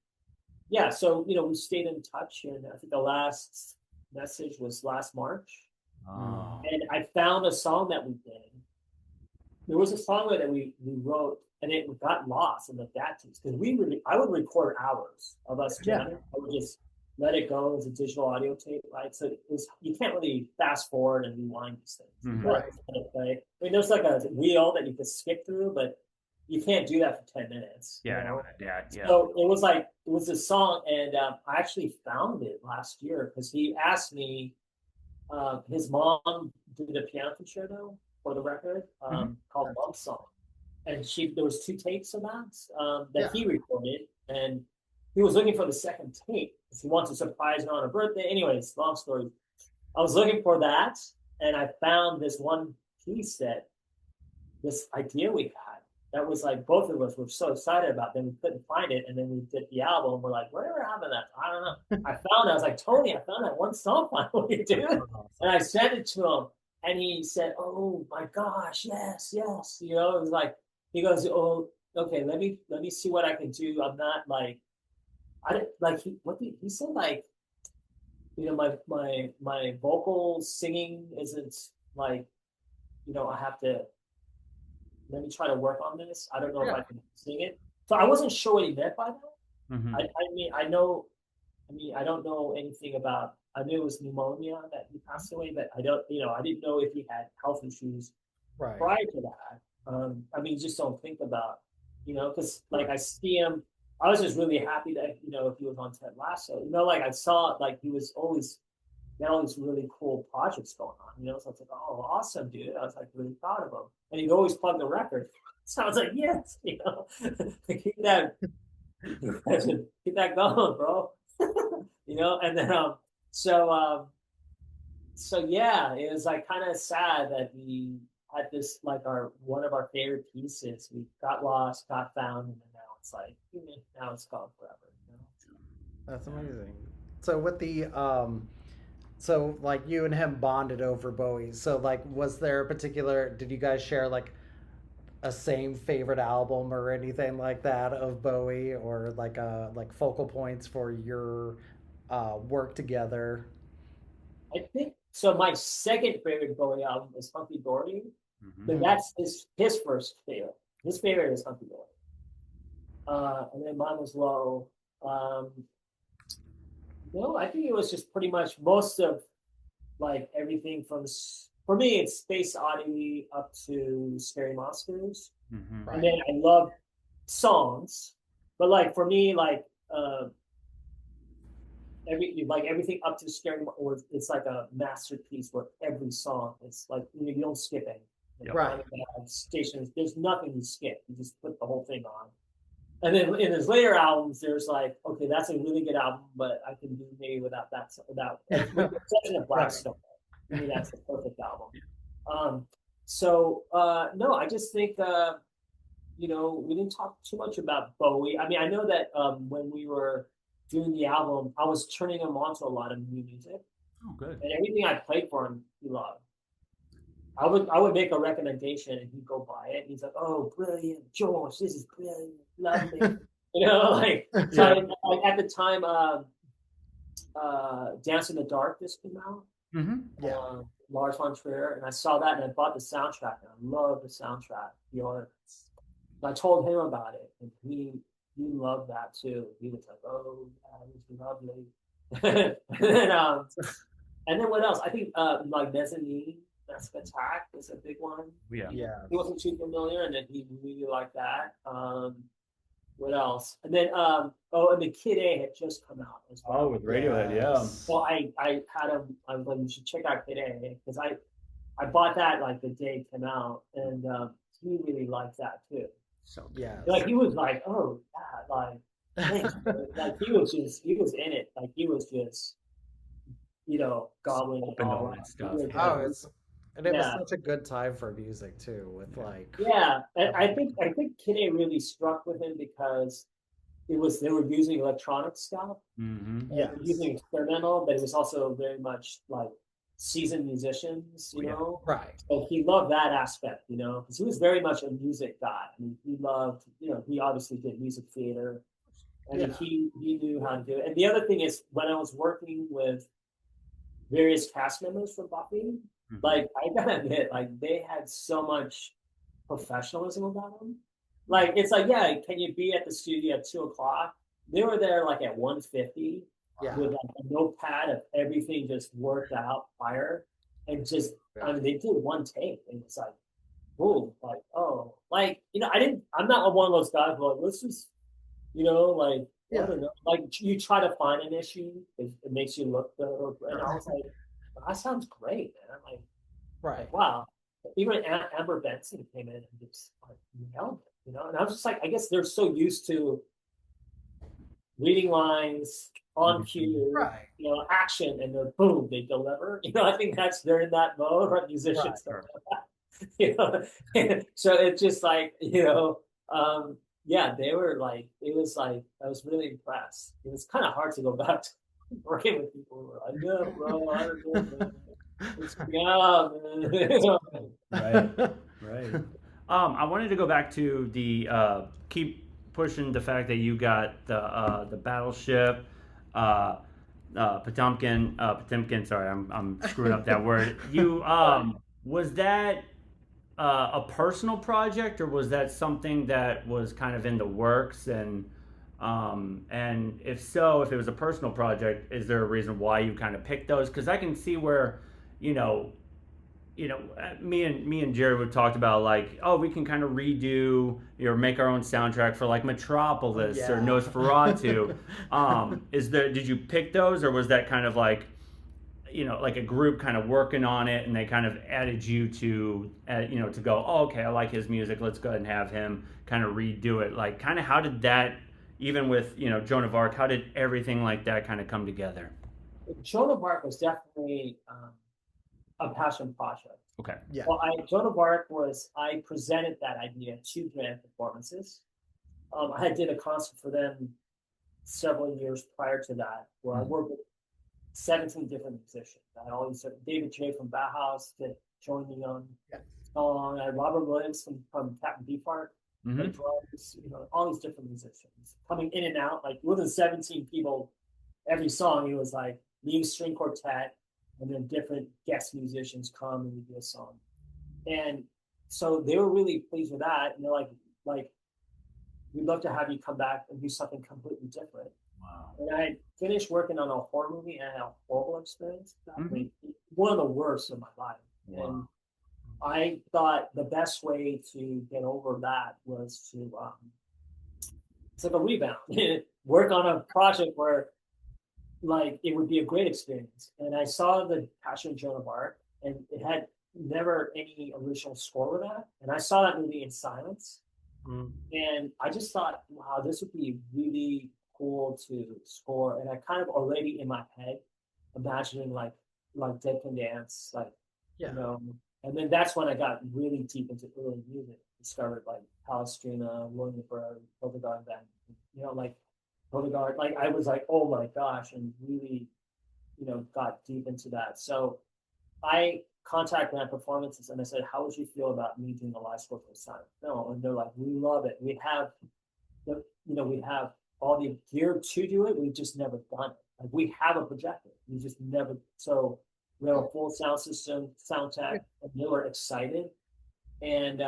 yeah, so we stayed in touch, and I think the last message was last March, and I found a song that we did. There was a song that we wrote, and it got lost in the DAT tapes because I would record hours of us jamming. I would just let it go as a digital audio tape, right? So you can't really fast forward and rewind these things. Mm-hmm. Right. I mean, there's like a wheel that you could skip through, but you can't do that for 10 minutes. Yeah, I know that. Yeah. So it was a song, and I actually found it last year because he asked me. His mom did a piano concerto for the record called Love Song, and there was 2 tapes of that he recorded, and he was looking for the second tape because he wants to surprise her on her birthday. Anyways, long story. I was looking for that, and I found this one piece this idea we had that was like both of us were so excited about. Then we couldn't find it, and then we did the album. We're like, whatever happened to that? I don't know. I found it. I was like, Tony, I found that one song finally, dude. And I sent it to him, and he said, "Oh my gosh, yes." It was like he goes, "Oh, okay. Let me see what I can do. I'm not like I didn't like he said like my vocal singing isn't like I have to." Let me try to work on this. I don't know if I can sing it. So I wasn't sure what he meant by that. Mm-hmm. I don't know anything about, I knew it was pneumonia that he passed away, but I didn't know if he had health issues prior to that. You just don't think about, because like I see him, I was just really happy that, if he was on Ted Lasso, like I saw, like he was always, had all these really cool projects going on, so I was like, oh, awesome, dude. I was like really proud of him. And he'd always plug the record. So I was like, yes, keep that going, bro. And then, so yeah, it was like kind of sad that we had this, like one of our favorite pieces. We got lost, got found, and then now it's like, now it's gone forever. That's amazing. So with the, so like you and him bonded over Bowie. So like, was there a particular? Did you guys share like a same favorite album or anything like that of Bowie, or like focal points for your work together? I think so. My second favorite Bowie album is Hunky Dory, but that's his first favorite. His favorite is Hunky Dory, and then mine was Low. I think it was just pretty much most of like everything from, for me, it's Space Oddity up to Scary Monsters. Mm-hmm. And then I love songs, but like for me, like everything up to Scary Monsters, it's like a masterpiece where every song is like you don't skip any. Right. Stations, there's nothing to skip. You just put the whole thing on. And then in his later albums, there's like, okay, that's a really good album, but I can do maybe without that, with the exception of Blackstone. Maybe that's the perfect album. No, I just think, we didn't talk too much about Bowie. I mean, I know that when we were doing the album, I was turning him on to a lot of new music. Oh, good. And everything I played for him, he loved. I would make a recommendation and he'd go buy it. And he's like, "Oh, brilliant, George! This is brilliant, lovely." So at the time, Dance in the Dark just came out. Mm-hmm. Lars von Trier, and I saw that and I bought the soundtrack and I love the soundtrack. I told him about it, and he loved that too. He was like, "Oh, yeah, it was lovely." And then what else? I think like Mezzanine, Massive Attack is a big one. Yeah. He wasn't too familiar, and then he really liked that. What else? And then and the Kid A had just come out as Oh, well. with Radiohead, yeah. So I had him. I was like, you should check out Kid A because I bought that like the day it came out, and he really liked that too. So Yes. Like he was like, oh yeah, like thanks. Like he was in it. Like he was just gobbling it open to all all up. that stuff. Oh, it was Yeah. such a good time for music too, with like Yeah, and I think Kid A really struck with him because they were using electronic stuff Mm-hmm. and using experimental, but it was also very much like seasoned musicians, you know. right. So he loved that aspect, because he was very much a music guy. I mean, he loved, he obviously did music theater. I mean, he knew how to do it. And the other thing is, when I was working with various cast members from Buffy, like I gotta admit, like they had so much professionalism about them. Like it's like, yeah, can you be at the studio at 2 o'clock? They were there like at 1:50 with like a notepad of everything just worked out prior, and just I mean they did one take and it's like, boom, like oh, like I'm not one of those guys who like let's just like I don't know, like you try to find an issue, it makes you look good, and I was like, that sounds great, man. I'm like, wow. Even Amber Benson came in and just like nailed it, And I was just like, I guess they're so used to reading lines on cue, action, and then boom, they deliver. I think they're in that mode, right? Musicians don't know that. So it's just like, yeah, they were like, it was like, I was really impressed. It was kind of hard to go back to working with people who were like, yeah, bro, I don't know, man. Right. I wanted to go back to the keep pushing the fact that you got the battleship, Potemkin. Sorry, I'm screwing up that word. You was that a personal project, or was that something that was kind of in the works? And if so, if it was a personal project, is there a reason why you kind of picked those? Because I can see where, me and Jared would talked about like, oh, we can kind of redo or make our own soundtrack for like Metropolis or Nosferatu. Did you pick those, or was that kind of like, like a group kind of working on it, and they kind of added you to, to go, oh, okay, I like his music, let's go ahead and have him kind of redo it. Like, kind of how did that, even with, Joan of Arc, how did everything like that kind of come together? Joan of Arc was definitely a passion project. Okay. Yeah. Well, Joan of Arc I presented that idea at 2 grand performances. I did a concert for them several years prior to that, where I worked with 17 different musicians. I had all these David J from Bauhaus that joined me on song. I had Robert Williams from Captain Beefheart, drums, all these different musicians coming in and out, like more than 17 people every song. It was like the string quartet, and then different guest musicians come and we do a song. And so they were really pleased with that. And they're like, we'd love to have you come back and do something completely different. Wow. And I finished working on a horror movie and I had a horrible experience. I mean, one of the worst of my life. Wow. And I thought the best way to get over that was to, it's like a rebound, work on a project where like it would be a great experience. And I saw the Passion of Joan of Arc, and it had never any original score with that. And I saw that movie in silence. And I just thought, wow, this would be really cool to score. And I kind of already in my head imagining like Dead Can Dance, and then that's when I got really deep into early music. Discovered like Palestrina, William Burr, Hildegard Band, like Hildegard. Like I was like, oh my gosh, and really, got deep into that. So I contacted my performances and I said, how would you feel about me doing a live score for a silent film? And they're like, we love it. We have we have all the gear to do it. We've just never done it. Like we have a projector. We just never. So we have a full sound system, sound tech, and they were excited. And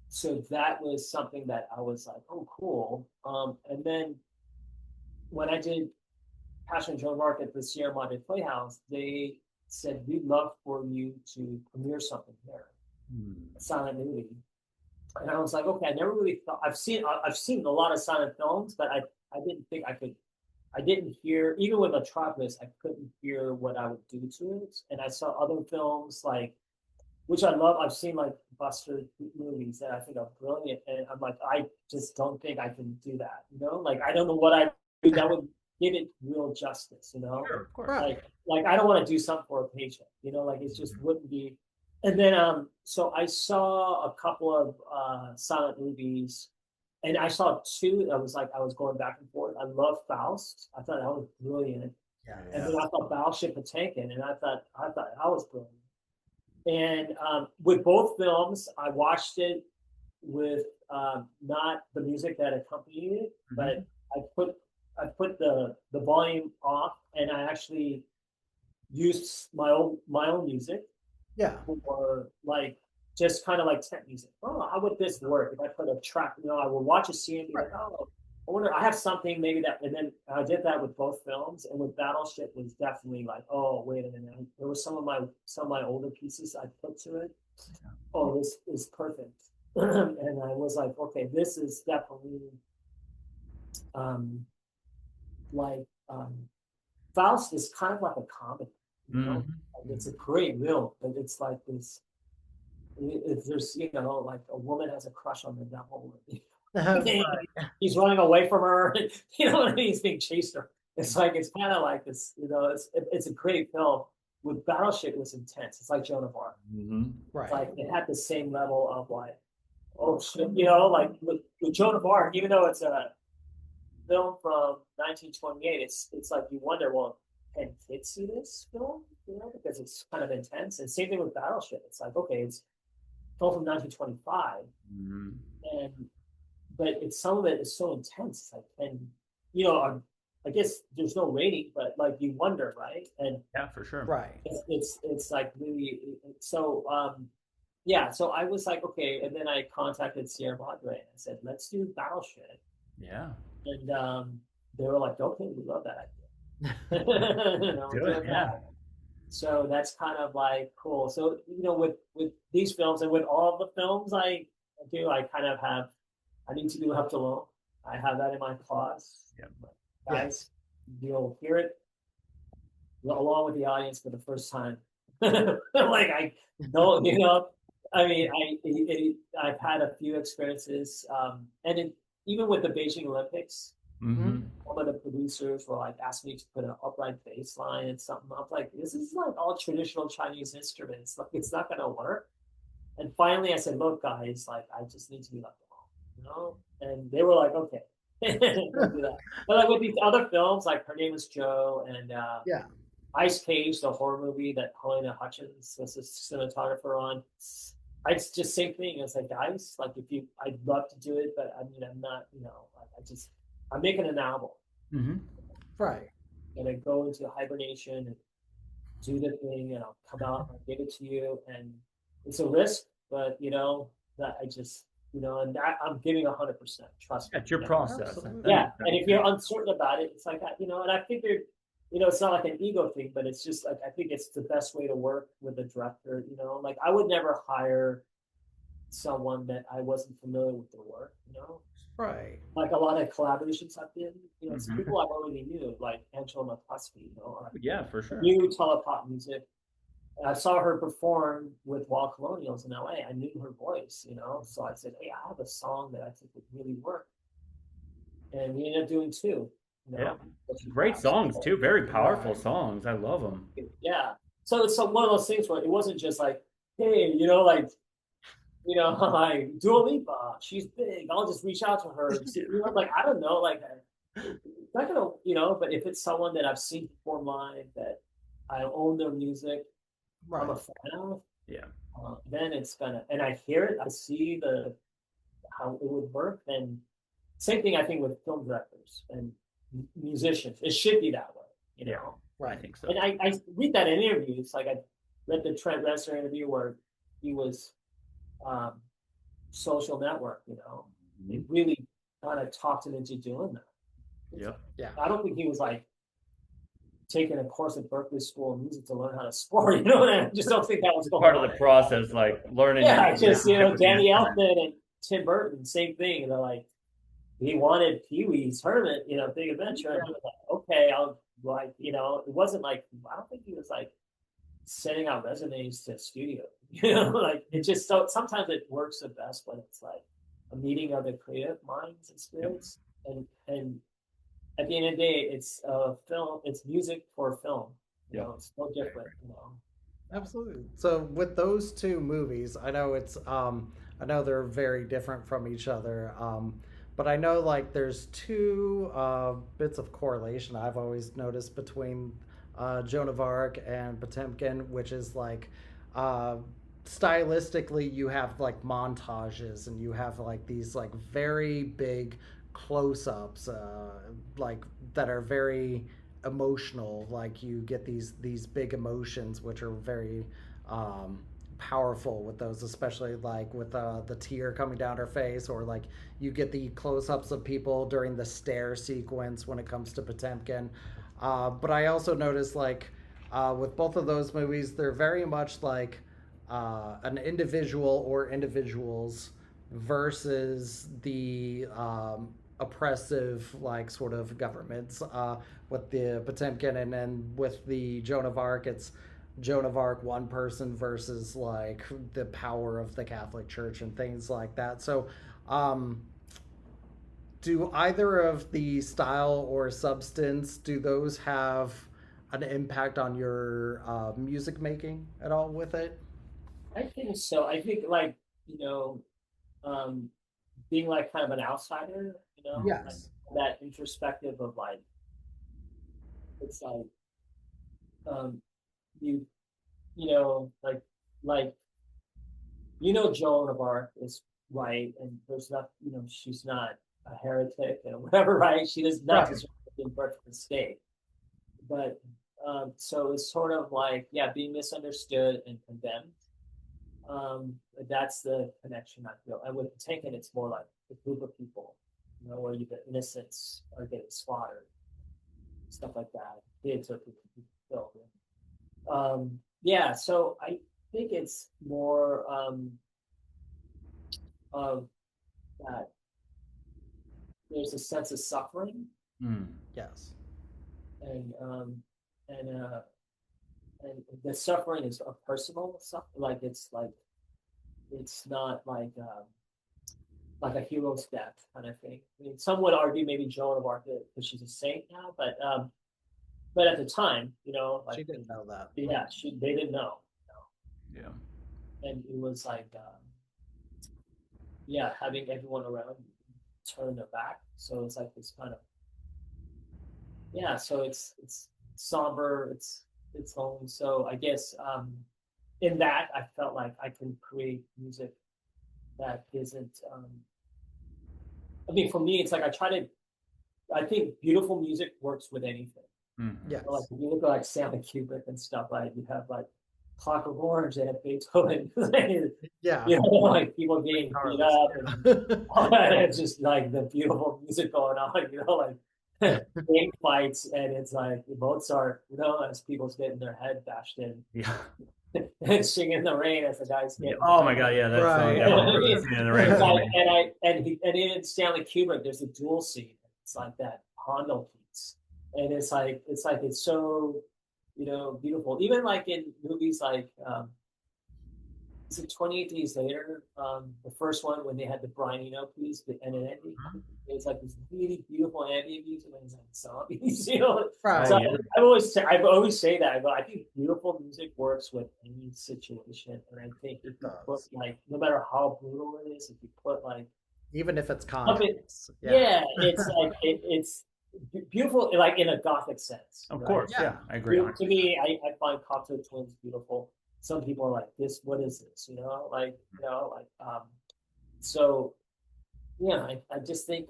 so that was something that I was like, oh, cool. And then when I did Passion and Joan of Arc at the Sierra Madre Playhouse, they said, we'd love for you to premiere something here, a silent movie. And I was like, okay, I never really thought, I've seen a lot of silent films, but I didn't think I could, I didn't hear, even with Metropolis, I couldn't hear what I would do to it. And I saw other films like, which I love. I've seen like Buster movies that I think are brilliant, and I'm like, I just don't think I can do that. Like I don't know what I do that would give it real justice. Sure, of course. Right. Like I don't want to do something for a paycheck. Like it just wouldn't be. And then so I saw a couple of silent movies, and I saw two. I was like, I was going back and forth. I love Faust. I thought that was brilliant. Yeah. And then I thought Battleship Potemkin, and I thought that was brilliant. And with both films, I watched it with not the music that accompanied it, but I put the volume off, and I actually used my own music Yeah. for like just kind of like tent music. Oh, how would this work if I put a track? I would watch a scene and be like, oh, I wonder, I have something maybe that, and then I did that with both films, and with Battleship was definitely like, oh, wait a minute, there was some of my older pieces I put to it. Oh, this is perfect, and I was like, okay, this is definitely, like, Faust is kind of like a comedy, Like, it's a great film, but it's like this. If there's, like a woman has a crush on the devil. He's running away from her. What I mean? He's being chased her. It's like it's kind of like this. It's a great film. With Battleship, it was intense. It's like Joan of Arc. Right. It's like it had the same level of like, oh shit, like with Joan of Arc, even though it's a film from 1928, it's like you wonder, well, can kids see this film? Because it's kind of intense. And same thing with Battleship. It's like, okay, it's film from 1925, and but some of it is so intense. It's like, and I guess there's no rating, but like you wonder, right? And yeah, for sure. Right. It's like really so. Yeah. So I was like, okay, and then I contacted Sierra Madre and I said, let's do Battleship. Yeah. And they were like, okay, we love that idea. Do it. Yeah. So that's kind of like cool. So with these films and with all the films I do, I kind of have. I need to do Left Alone. I have that in my clause. Yeah. Guys, you'll hear it along with the audience for the first time. Like I don't, I mean, I've had a few experiences, and even with the Beijing Olympics, some of the producers were like asking me to put an upright bass line and something. I was like, this is like all traditional Chinese instruments. Like it's not gonna work. And finally, I said, look, guys, like I just need to be left alone, And they were like, okay, don't do that. But like with these other films, like Her Name Is Joe and Ice Cage, the horror movie that Helena Hutchins was a cinematographer on. It's just same thing. It's like, guys, like I'd love to do it, but I mean, I'm not, like I'm making an album. Right. And I go into hibernation and do the thing, and I'll come out and I'll give it to you. And it's a risk, but that I just, and that I'm giving 100%. Trust me. It's your process. Yeah. And if you're uncertain about it, it's like that, and I figured, it's not like an ego thing, but it's just like, I think it's the best way to work with a director, like I would never hire someone that I wasn't familiar with their work, Right. Like a lot of collaborations I've been, some people I already knew, like Angela McCluskey, yeah, for sure. New telepop music. And I saw her perform with Wall Colonials in LA. I knew her voice, so I said, hey, I have a song that I think would really work. And we ended up doing two. Yeah. Great songs too. Very powerful songs. I love them. Yeah. So it's one of those things where it wasn't just like, hey, like Dua Lipa, she's big. I'll just reach out to her. Like, I don't know, like, not gonna, but if it's someone that I've seen perform live, that I own their music, I'm a fan of, then it's gonna, and I hear it, I see how it would work. And same thing I think with film directors and musicians. It should be that way, Right. I think so. And I read that in interviews. Like I read the Trent Reznor interview where he was social network. It really kind of talked him into doing that. Yep. Yeah. I don't think he was like taking a course at Berkeley School of Music to learn how to score. You know what I mean? I just don't think that was going Part of on. the process, like learning. Yeah, just Danny instrument. Elfman and Tim Burton, same thing. They're like, he wanted Pee Wee's Hermit, Big Adventure, and he was like, okay, I'll like, it wasn't like I don't think he was like sending out resumes to a studio. Like it just so sometimes it works the best when it's like a meeting of the creative minds and spirits, and at the end of the day, it's a film. It's music for film. It's no different. Absolutely. So with those two movies, I know I know they're very different from each other. But I know like there's two bits of correlation I've always noticed between Joan of Arc and Potemkin, which is like uh, stylistically you have like montages and you have like these like very big close-ups like that are very emotional. Like you get these big emotions which are very um, powerful with those, especially like with the tear coming down her face, or like you get the close-ups of people during the stair sequence when it comes to Potemkin. But I also noticed like with both of those movies, they're very much like an individual or individuals versus the oppressive like sort of governments with the Potemkin, and then with the Joan of Arc, it's Joan of Arc one person versus like the power of the Catholic Church and things like that. So um, do either of the style or substance, do those have an impact on your music making at all with it? I think so. I think like you know, um, being like kind of an outsider, like Yes. that introspective of like it's like um, you like like Joan of Arc is right, and there's not she's not a heretic and whatever, right? She does not Right. deserve to be in birth to the state, but so it's sort of like being misunderstood and condemned. That's the connection I feel. And with Taken, it's more like a group of people, where you get innocents are getting slaughtered, stuff like that. Kids are being killed. Yeah, so I think it's more of that. There's a sense of suffering, Mm. Yes. and um, and uh, and the suffering is a personal suffering. It's not like a hero's death kind of thing. I mean, some would argue maybe Joan of Arc because she's a saint now, but at the time, She didn't know that. yeah, they didn't know, Yeah. and it was like yeah, having everyone around you turn their back. So it's like this kind of so it's somber, it's lonely. So I guess in that I felt like I can create music that isn't I mean, for me, it's like I think beautiful music works with anything. Mm-hmm. Yes. So like if you look at like Stanley Kubrick and stuff, like you have like Clockwork Orange, they have Beethoven, Yeah. like people getting beat up and all that. It's just like the beautiful music going on, like game fights, and it's like Mozart, as people's getting their head bashed in, Yeah. and Singing in the Rain as the guy's getting. Oh my God! Yeah, that's Right. in the rain. And in Stanley Kubrick, there's a duel scene. It's like that Hondo piece, and it's so beautiful. Even like in movies like is it 28 Days Later? The first one when they had the Brian Eno piece, and an ending. It's like this really beautiful ambient music when it's like zombies, Right. So Oh, yeah. I've always say that. I think beautiful music works with any situation, and I think if you put like no matter how brutal it is, if you put like Even if it's something, context. it's like it's beautiful, like in a gothic sense. Of right? course. Yeah. Yeah, I agree. To me, I find Cocteau Twins beautiful. Some people are like, "This, what is this?" So yeah, I just think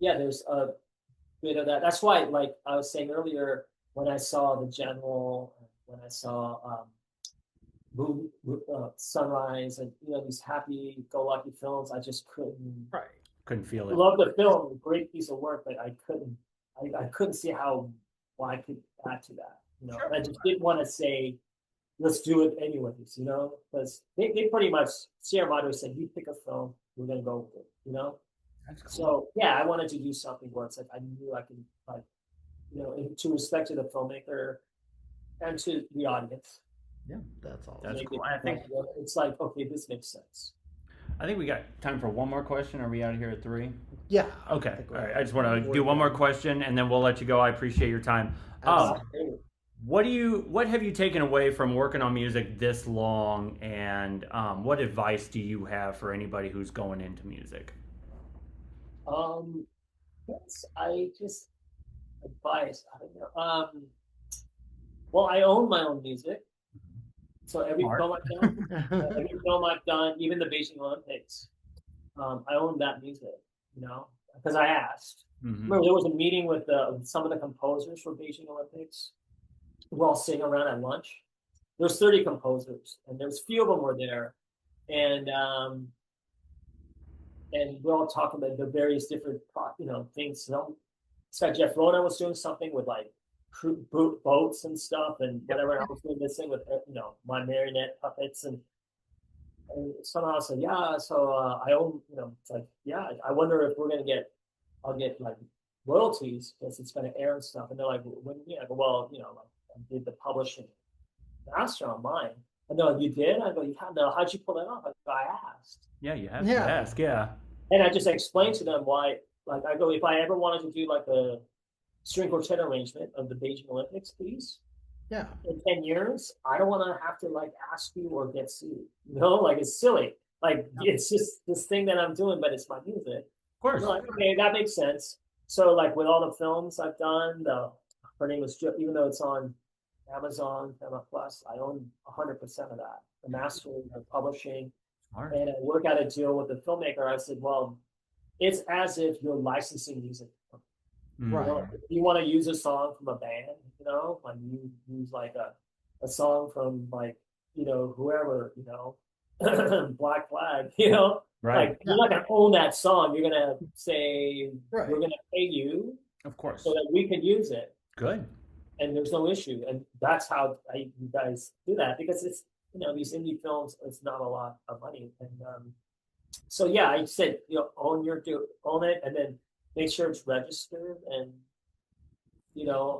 there's a bit of that. That's why, like I was saying earlier, when I saw the general, when I saw sunrise, and these happy-go-lucky films. I just couldn't. Right. Couldn't feel I it. love the film, great piece of work, but I couldn't. I couldn't see how why I could add to that. Sure. And I just didn't want to say, let's do it anyways. Because they pretty much Sierra Madre said, you pick a film, we're gonna go with it. That's cool. So yeah, I wanted to do something where it's like I knew I could like, to respect to the filmmaker and to the audience. Yeah, that's all. That's Make cool. it, I think it's like, okay, this makes sense. we got time for one more question. Are we out of here at 3? Yeah. Okay. think All we're- right. I just want to we're do one more good. question, and then we'll let you go. I appreciate your time. Absolutely. What have you taken away from working on music this long, and what advice do you have for anybody who's going into music? Yes, I just advice. I don't know. Well, I own my own music, so Smart. every film I've done, even the Beijing Olympics, I own that music. Because I asked. Mhm. Remember, there was a meeting with some of the composers for Beijing Olympics. We're all sitting around at lunch. There's 30 composers, and there's a few of them were there, and we're all talking about the various different things. This guy Jeff Rona was doing something with like boats and stuff, and whatever. And I was doing this thing with my marionette puppets, and somehow I said, yeah. So I own, it's like, yeah. I wonder if I'll get like royalties because it's going to air and stuff. And they're like, when do you mean? I go, well, like, I did the publishing master on mine. And they're like, you did? I go, yeah. No, how'd you pull that off? I asked. Yeah, you have to Yeah. ask. Yeah. And I just explained to them why. Like, I go, if I ever wanted to do like a string quartet arrangement of the Beijing Olympics, please, Yeah. in 10 years, I don't want to have to like ask you or get sued. Like it's silly. Like it's just this thing that I'm doing, but it's my music. Of course. Like, okay, that makes sense. So like with all the films I've done, her name is even though it's on Amazon, Paramount Plus, I own 100% of that. The mastering, the publishing, Smart. and I work out a deal with the filmmaker. I said, well, it's as if you're licensing music. Right. If you want to use a song from a band, like you use like a song from like, whoever, Black Flag, Right. like you're not gonna own that song. You're gonna say Right. we're gonna pay you Of course. so that we can use it, Good. and there's no issue. And that's how you guys do that because it's these indie films. It's not a lot of money, and so yeah, I said own it, and then make sure it's registered, and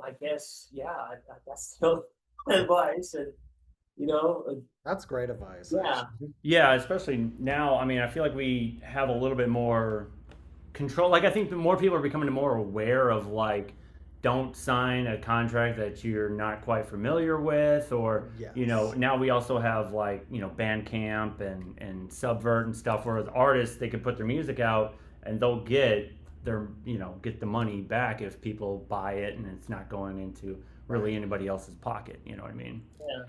I guess that's still advice, and That's great advice. yeah. actually. Yeah, especially now. I mean, I feel like we have a little bit more control. Like, I think that more people are becoming more aware of like, don't sign a contract that you're not quite familiar with, or Yes. now we also have like Bandcamp and Subvert and stuff, where the artists, they can put their music out and they'll get get the money back if people buy it, and it's not going into really anybody else's pocket. You know what I mean? Yeah.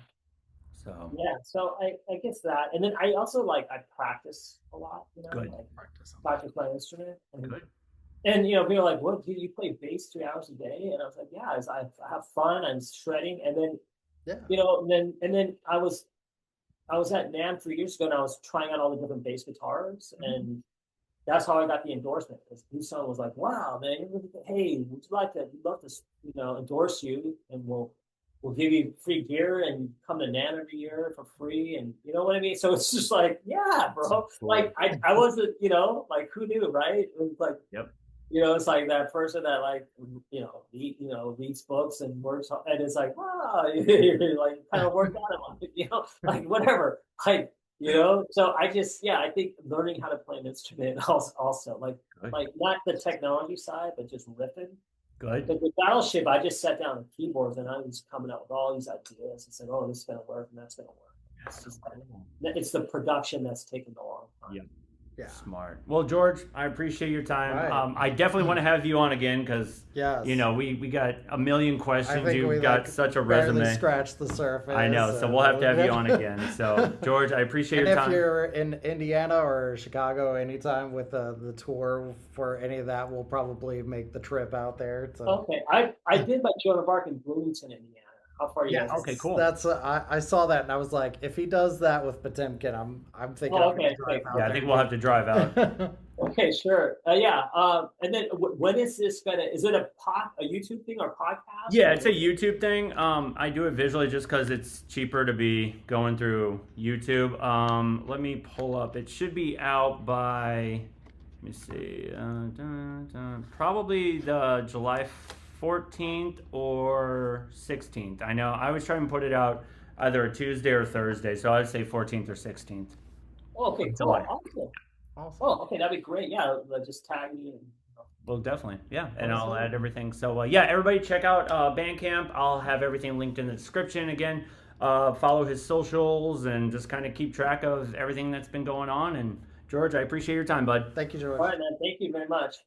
So So I guess that, and then I also I practice a lot. Good. Like, Practice on practice my instrument. And, Good. And people are like, "What do you play bass 3 hours a day?" And I was like, "Yeah, I have fun. I'm shredding." And then Yeah. and then I was at NAMM 3 years ago, and I was trying out all the different bass guitars, and that's how I got the endorsement. Because Busan was like, "Wow, man, hey, would you like to? We'd love to, endorse you, and we'll give you free gear and come to NAMM every year for free, and you know what I mean." So it's just like, yeah, bro. Cool. Like I wasn't, like who knew, right? It was like, Yep. it's like that person that reads books and works, and it's like, wow, like kind of worked out on it, like whatever, like. So I just, I think learning how to play an instrument also like Good. not the technology side, but just riffing. Good. But with Battleship, I just sat down with keyboards and I was coming up with all these ideas and said, oh, this is going to work and that's going to work. That's It's, so cool. it's the production that's taken a long time. Yeah. Yeah. Smart. Well, George, I appreciate your time. Right. I definitely want to have you on again because Yes. we got a million I questions. think we You've got such a barely resume. scratched the surface. I know, so we'll have to have you on again. So, George, I appreciate And your if time. you're in Indiana or Chicago anytime with the tour for any of that, we'll probably make the trip out there. So Okay. I did my Joan of Arc in Bloomington, Indiana. How far are you Yeah. guys? Okay. Cool. That's I saw that and I was like, if he does that with Potemkin, I'm thinking Oh, I'm gonna okay, drive okay, out Yeah, I there think and we'll have to drive out. get. okay, sure. Yeah. And then when is this gonna? Is it a YouTube thing or podcast Yeah, or it's a what? YouTube thing. I do it visually just because it's cheaper to be going through YouTube. Let me pull up. It should be out by, let me see, probably the July 14th or 16th. I know I was trying to put it out either a Tuesday or Thursday, so I'd say 14th or 16th Oh, okay, of cool. July. Awesome. Awesome. Oh, okay, that'd be great. Yeah, just tag me and. Well, definitely, yeah, and I'll Awesome. add everything. So, yeah, everybody check out Bandcamp. I'll have everything linked in the description. Again, follow his socials and just kind of keep track of everything that's been going on. And George, I appreciate your time, bud. Thank you, George. All right, man. Thank you very much.